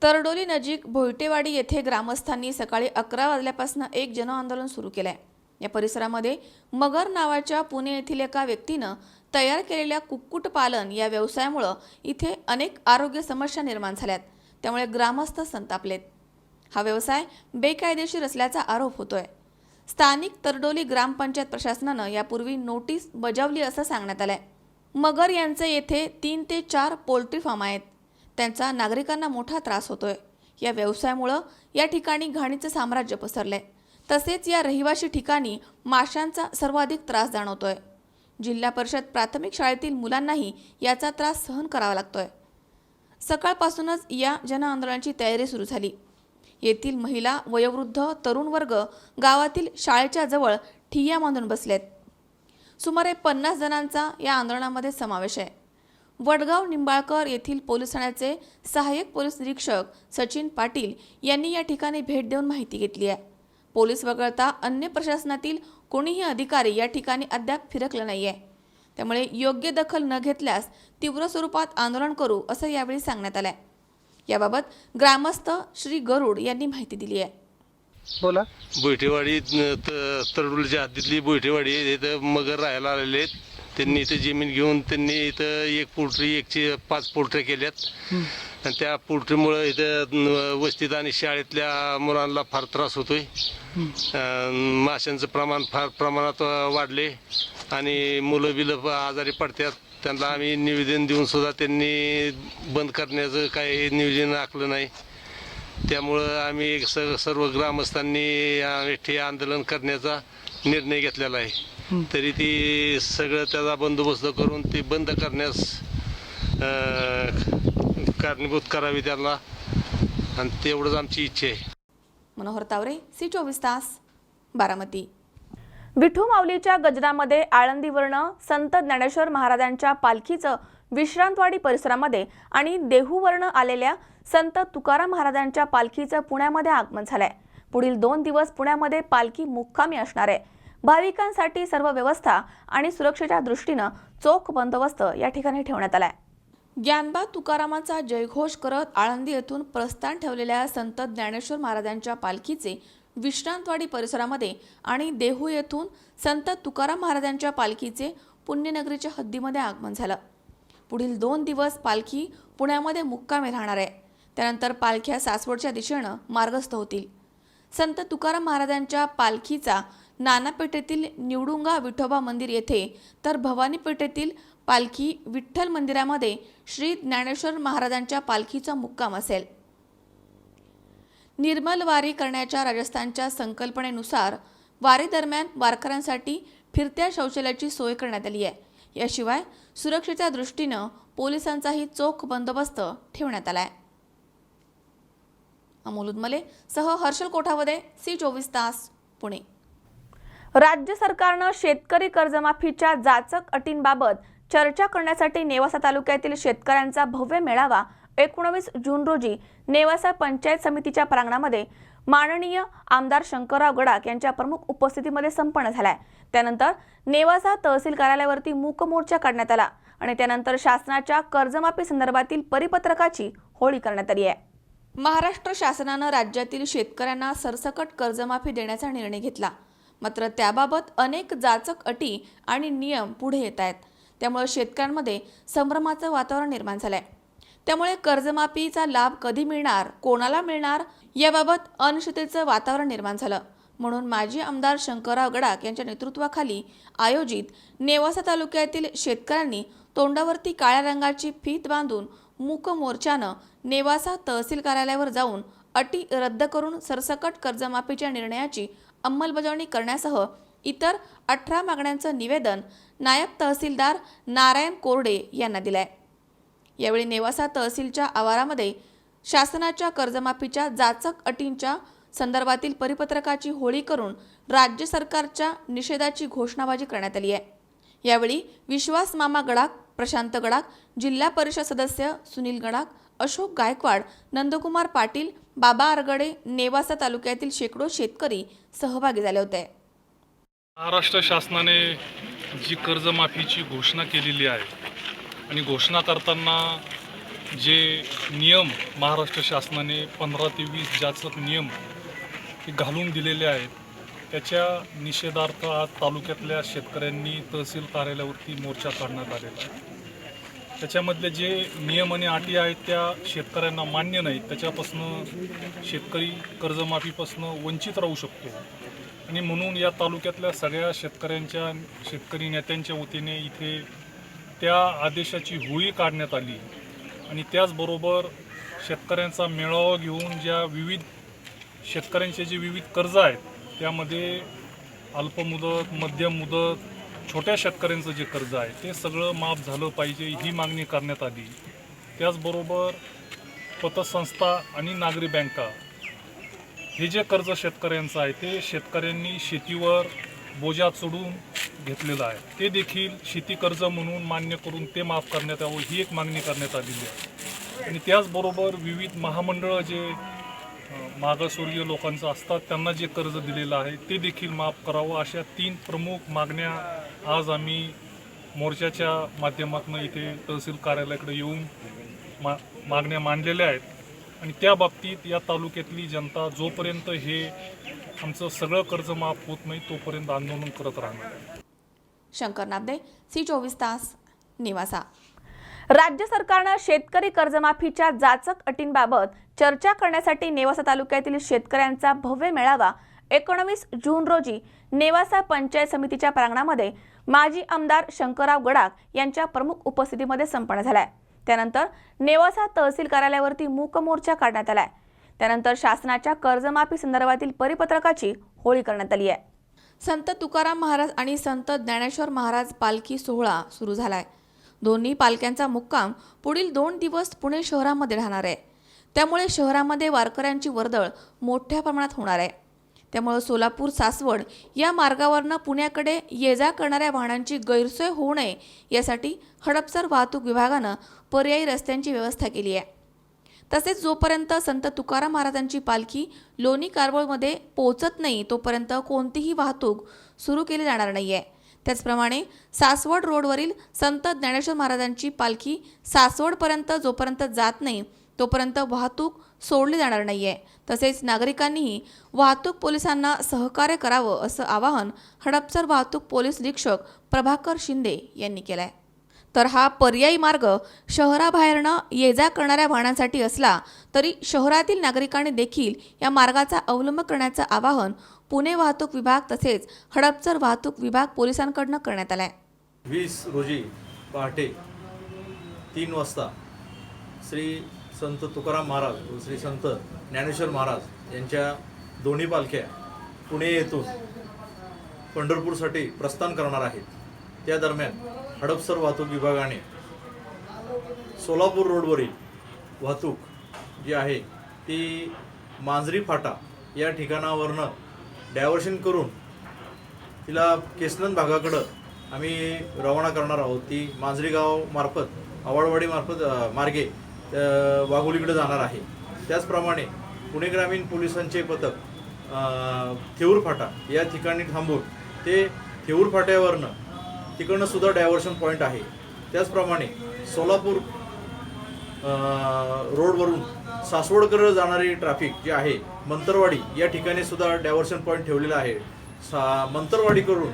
तरडोली नजीक भोयटेवाडी येथे ग्रामस्थांनी सकाळी 11 वाजल्यापासून एक जनआंदोलन सुरू केलंय. या परिसरामध्ये मगर नावाच्या पुणे येथील एका व्यक्तीनं तयार केलेल्या कुक्कुटपालन या व्यवसायामुळे इथे अनेक आरोग्य समस्या निर्माण झाल्यात. त्यामुळे ग्रामस्थ संतापलेत. हा व्यवसाय बेकायदेशीर असल्याचा आरोप होतोय. स्थानिक तरडोली ग्रामपंचायत प्रशासनानं यापूर्वी नोटीस बजावली असं सांगण्यात आलंय. मगर यांचे येथे 3 ते 4 पोल्ट्री फार्म आहेत. त्यांचा नागरिकांना मोठा त्रास होतोय. या व्यवसायामुळे या ठिकाणी घाणीचं साम्राज्य पसरलंय. तसेच या रहिवासी ठिकाणी माशांचा सर्वाधिक त्रास जाणवतोय. जिल्हा परिषद प्राथमिक शाळेतील मुलांनाही याचा त्रास सहन करावा लागतोय. सकाळपासूनच या जनआंदोलनाची तयारी सुरू झाली. येथील महिला, वयोवृद्ध, तरुण वर्ग गावातील शाळेच्या जवळ ठिय्या बांधून बसलेत. सुमारे 50 जणांचा या आंदोलनामध्ये समावेश आहे. वडगाव निंबाळकर येथील पोलीस ठाण्याचे सहाय्यक पोलीस निरीक्षक सचिन पाटील यांनी या ठिकाणी भेट देऊन माहिती घेतली आहे. पोलीस वगळता अन्य प्रशासनातील कोणीही अधिकारी या ठिकाणी अद्याप फिरकले नाहीये. त्यामुळे योग्य दखल न घेतल्यास तीव्र स्वरूपात आंदोलन करू असं यावेळी सांगण्यात आलंय. याबाबत ग्रामस्थ श्री गरुड यांनी माहिती दिली आहे. बोला. बैठेवाडी तरडुलच्या हद्दीतली बैठेवाडी इथं मगर राहायला आलेले आहेत. त्यांनी इथं जमीन घेऊन त्यांनी इथं एक पोल्ट्री 105 पोल्ट्र्या केल्यात आणि त्या पोल्ट्रीमुळं इथं वस्तीत आणि शाळेतल्या मुलांना फार त्रास होतोय. माशांचं प्रमाण फार प्रमाणात वाढले आणि मुलं बिलं आजारी पडतात. त्यांना आम्ही निवेदन देऊन सुद्धा त्यांनी बंद करण्याचं काही नियोजन आखलं नाही. त्यामुळं आम्ही सर्व ग्रामस्थांनी हे आंदोलन करण्याचा निर्णय घेतलेला आहे. तरी ती सगळं त्याचा बंदोबस्त करून ती बंद करण्यास कारणीभूत करावी त्यांना आणि तेवढंच आमची इच्छा आहे. मनोहर तावरे, C24 तास, बारामती. विठू माऊलीच्या गजरामध्ये आळंदीवर्ण संत ज्ञानेश्वर महाराजांच्या पालखीचं विश्रांतवाडी परिसरामध्ये आणि देहूवर्ण आलेल्या संत तुकाराम महाराजांच्या पालखीचं पुण्यामध्ये आगमन झालंय. पुढील 2 दिवस पुण्यामध्ये पालखी मुक्कामी असणार आहे. भाविकांसाठी सर्व व्यवस्था आणि सुरक्षेच्या दृष्टीनं चोख बंदोबस्त या ठिकाणी ठेवण्यात आलाय. ज्ञानबा तुकारामांचा जयघोष करत आळंदी येथून प्रस्थान ठेवलेल्या संत ज्ञानेश्वर महाराजांच्या पालखीचे विश्रांतवाडी परिसरामध्ये आणि देहू येथून संत तुकाराम महाराजांच्या पालखीचे पुण्यनगरीच्या हद्दीमध्ये आगमन झालं. पुढील 2 दिवस पालखी पुण्यामध्ये मुक्कामी राहणार आहे. त्यानंतर पालख्या सासवडच्या दिशेनं मार्गस्थ होतील. संत तुकाराम महाराजांच्या पालखीचा नानापेठेतील निवडुंगा विठोबा मंदिर येथे तर भवानी पेठेतील पालखी विठ्ठल मंदिरामध्ये श्री ज्ञानेश्वर महाराजांच्या पालखीचा मुक्काम असेल. निर्मल वारी करण्याच्या राजस्थानच्या संकल्पनेनुसार वारी दरम्यान वारकऱ्यांसाठी फिरत्या शौचालयाची सोय करण्यात आली आहे. याशिवाय सुरक्षेच्या दृष्टीनं पोलिसांचाही चोख बंदोबस्त ठेवण्यात आलाय. अमोल उदमले सह हर्षल कोठावदे, C24 तास, पुणे. राज्य सरकारनं शेतकरी कर्जमाफीच्या जाचक अटींबाबत चर्चा करण्यासाठी नेवासा तालुक्यातील शेतकऱ्यांचा भव्य मेळावा 19 जून रोजी नेवासा पंचायत समितीच्या प्रांगणामध्ये माननीय आमदार शंकरराव गडाख यांच्या प्रमुख उपस्थितीमध्ये संपन्न झालाय. त्यानंतर नेवासा तहसील कार्यालयावरती मूक मोर्चा काढण्यात आला आणि त्यानंतर शासनाच्या कर्जमाफी संदर्भातील परिपत्रकाची होळी करण्यात आली आहे. महाराष्ट्र शासनानं राज्यातील शेतकऱ्यांना सरसकट कर्जमाफी देण्याचा निर्णय घेतला. मात्र त्याबाबत अनेक जाचक अटी आणि नियम पुढे येत आहेत. त्यामुळे शेतकऱ्यांमध्ये संभ्रमाचं वातावरण निर्माण झालंय. त्यामुळे कर्जमाफीचा लाभ कधी मिळणार, कोणाला मिळणार याबाबत अनिश्चिततेचं वातावरण निर्माण झालं. म्हणून माजी आमदार शंकरराव गडाख यांच्या नेतृत्वाखाली आयोजित नेवासा तालुक्यातील शेतकऱ्यांनी तोंडावरती काळ्या रंगाची फीत बांधून मूक मोर्चानं नेवासा तहसील कार्यालयावर जाऊन अटी रद्द करून सरसकट कर्जमाफीच्या निर्णयाची अंमलबजावणी करण्यासह इतर 18 मागण्यांचं निवेदन नायब तहसीलदार नारायण कोरडे यांना दिलंय. यावेळी नेवासा तहसीलच्या आवारामध्ये शासनाच्या कर्जमाफीच्या जाचक अटींच्या संदर्भातील परिपत्रकाची होळी करून राज्य सरकारच्या निषेधाची घोषणाबाजी करण्यात आली आहे. यावेळी विश्वास मामा गडाख, प्रशांत गडाख, जिल्हा परिषद सदस्य सुनील गडाख, अशोक गायकवाड, नंदकुमार पाटील, बाबा आरगडे, नेवासा तालुक्यातील शेकडो शेतकरी सहभागी झाले होते. महाराष्ट्र शासनाने जी कर्जमाफीची घोषणा केलेली आहे आणि घोषणा करताना जे नियम महाराष्ट्र शासनाने 15 ते 20 जाचक नियम हे घालून दिलेले आहेत, त्याच्या निषेधार्थ आज तालुक्यातल्या शेतकऱ्यांनी तहसील कार्यालयावरती मोर्चा काढण्यात आलेला आहे. त्याच्यामधले जे नियम आणि अटी आहेत त्या शेतकऱ्यांना मान्य नाहीत. त्याच्यापासून शेतकरी कर्जमाफीपासून वंचित राहू शकतो आणि म्हणून या तालुक्यातल्या सगळ्या शेतकरी नेत्यांच्या वतीने इथे त्या आदेशाची होळी काढण्यात आली आणि त्याचबरोबर शेतकऱ्यांचा मेळावा घेऊन ज्या विविध शेतकऱ्यांचे जे विविध कर्ज आहेत त्यामध्ये अल्पमुदत, मध्यम मुदत, छोट्या शेतकऱ्यांचं जे कर्ज आहे ते सगळं माफ झालं पाहिजे ही मागणी करण्यात आली. त्याचबरोबर पतसंस्था आणि नागरी बँका हे जे कर्ज शेतकऱ्यांचं आहे ते शेतकऱ्यांनी शेतीवर बोजा चढून घेतलेलं आहे, ते देखील शेती कर्ज म्हणून मान्य करून ते माफ करण्यात यावं ही एक मागणी करण्यात आलेली आहे. आणि त्याचबरोबर विविध महामंडळं जे मागासवर्गीय लोकांचं असतात त्यांना जे कर्ज दिलेलं आहे ते देखील माफ करावं, अशा 3 प्रमुख मागण्या आज आम्ही मोर्चाच्या माध्यमातून इथे तहसील कार्यालयाकडे येऊन मागण्या मांडलेल्या आहेत. आणि त्या बाबतीत या तालुक्यातली जनता जोपर्यंत हे आमचं सगळं कर्ज माफ होत नाही तोपर्यंत आंदोलन करत राहणार. शंकर नाबदे, C24 तास, निवासा. राज्य सरकारनं शेतकरी कर्जमाफीच्या जाचक अटींबाबत चर्चा करण्यासाठी नेवासा तालुक्यातील शेतकऱ्यांचा भव्य मेळावा 19 जून रोजी नेवासा पंचायत समितीच्या प्रांगणामध्ये माजी आमदार शंकरराव गडाख यांच्या प्रमुख उपस्थितीमध्ये संपन्न झालाय. त्यानंतर नेवासा तहसील कार्यालयावरती मूक मोर्चा काढण्यात आलाय. त्यानंतर शासनाच्या कर्जमाफी संदर्भातील परिपत्रकाची होळी करण्यात आली आहे. संत तुकाराम महाराज आणि संत ज्ञानेश्वर महाराज पालखी सोहळा सुरू झालाय. दोन्ही पालख्यांचा मुक्काम पुढील 2 दिवस पुणे शहरामध्ये राहणार आहे. त्यामुळे शहरामध्ये वारकऱ्यांची वर्दळ मोठ्या प्रमाणात होणार आहे. त्यामुळे सोलापूर सासवड या मार्गावरनं पुण्याकडे ये जा करणाऱ्या वाहनांची गैरसोय होऊ नये यासाठी हडपसर वाहतूक विभागानं पर्यायी रस्त्यांची व्यवस्था केली आहे. तसेच जोपर्यंत संत तुकाराम महाराजांची पालखी लोणी कारवळमध्ये पोहोचत नाही तोपर्यंत कोणतीही वाहतूक सुरू केली जाणार नाही आहे. त्याचप्रमाणे सासवड रोडवरील संत ज्ञानेश्वर महाराजांची पालखी सासवडपर्यंत जोपर्यंत जात नाही तोपर्यंत वाहतूक सोडली जाणार नाही आहे. तसेच नागरिकांनीही वाहतूक पोलिसांना सहकार्य करावं असं आवाहन हडपसर वाहतूक पोलीस निरीक्षक प्रभाकर शिंदे यांनी केलं आहे. तर हा पर्यायी मार्ग शहराबाहेरनं ये जा करणाऱ्या वाहनांसाठी असला तरी शहरातील नागरिकांनी देखील या मार्गाचा अवलंब करण्याचं आवाहन पुणे वाहतूक विभाग तसेच हडपसर वाहतूक विभाग पोलिसांकडून करण्यात आलं आहे. 20 रोजी पहाटे 3 वाजता श्री संत तुकाराम महाराज व श्री संत ज्ञानेश्वर महाराज यांच्या दोन्ही पालख्या पुणे येथून पंढरपूरसाठी प्रस्थान करणार आहेत. त्या दरम्यान हडपसर वाहतूक विभागाने सोलापूर रोडवरील वाहतूक जी आहे ती मांजरी फाटा या ठिकाणावरनं डायव्हर्शन करून तिला केसनंद भागाकडं आम्ही रवाना करणार आहोत. ती मांजरी गाव मार्फत आवाडवाडी मार्गे वाघोलीकडे जाणार आहे. त्याचप्रमाणे पुणे ग्रामीण पोलिसांचे पथक थेऊर फाटा या ठिकाणी थांबून ते थेऊर फाट्यावरनं तिकडनं सुद्धा डायव्हर्शन पॉईंट आहे. त्याचप्रमाणे सोलापूर रोडवरून सासवडकडे जाणारी ट्रॅफिक जी आहे मंतरवाडी या ठिकाणी सुद्धा डायव्हर्शन पॉईंट ठेवलेला आहे. मंतरवाडीकडून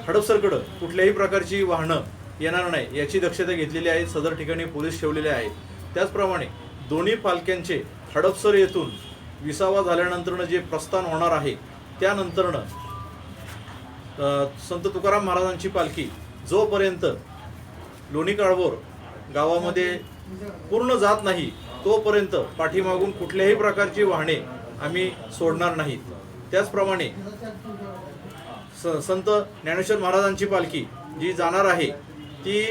हडपसरकडं कुठल्याही प्रकारची वाहनं येणार नाही याची दक्षता घेतलेली आहे. सदर ठिकाणी पोलीस ठेवलेले आहेत. त्याचप्रमाणे दोन्ही पालख्यांचे हडपसर येथून विसावा झाल्यानंतरनं जे प्रस्थान होणार आहे त्यानंतरनं संत तुकाराम महाराजांची पालखी जोपर्यंत लोणी काळभोर गावामध्ये पूर्ण जात नाही तोपर्यंत पाठीमागून कुठल्याही प्रकारची वाहने आम्ही सोडणार नाहीत. त्याचप्रमाणे संत ज्ञानेश्वर महाराजांची पालखी जी जाणार आहे ती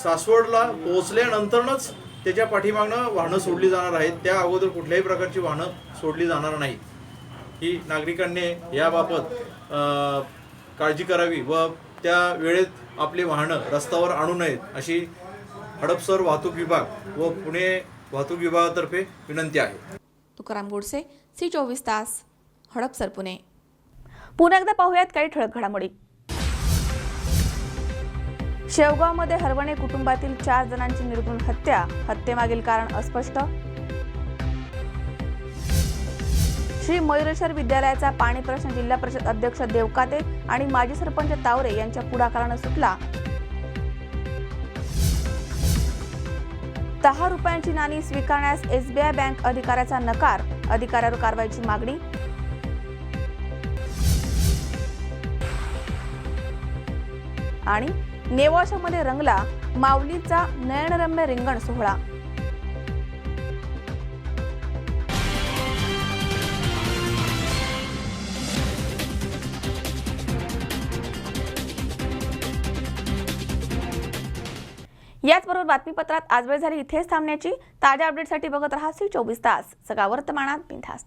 सासवडला पोहोचल्यानंतरच त्याच्या पाठीमागनं वाहनं सोडली जाणार आहेत. त्या अगोदर कुठल्याही प्रकारची वाहनं सोडली जाणार नाहीत. ही नागरिकांनी याबाबत काळजी करावी व त्या वेळेत आपली वाहनं रस्त्यावर आणू नयेत अशी हडपसर वाहतूक विभाग व पुणे वाहतूक विभागातर्फे विनंती आहे. तुकाराम गोडसे, C24 तास, हडपसर, पुणे. पुन्हा एकदा पाहूयात काही ठळक घडामोडी. शेवगावमध्ये हरवणे कुटुंबातील 4 जणांची निर्घृण हत्या. हत्येमागील कारण अस्पष्ट. श्री मयुरेश्वर विद्यालयाचा पाणी प्रश्न जिल्हा परिषद अध्यक्ष देवकाते आणि माजी सरपंच तावरे यांच्या पुढाकाराने सुटला. 10 रुपयांची नाणी स्वीकारण्यास SBI बँक अधिकाऱ्याचा नकार. अधिकाऱ्यावर कारवाईची मागणी. आणि नेवाशामध्ये रंगला माऊलीचा नयनरम्य रिंगण सोहळा. याचबरोबर बातमीपत्रात आज वेळ झाली इथेच थांबण्याची. ताज्या अपडेटसाठी बघत रहा C24 तास, सगळा वर्तमानात बिनधास्त.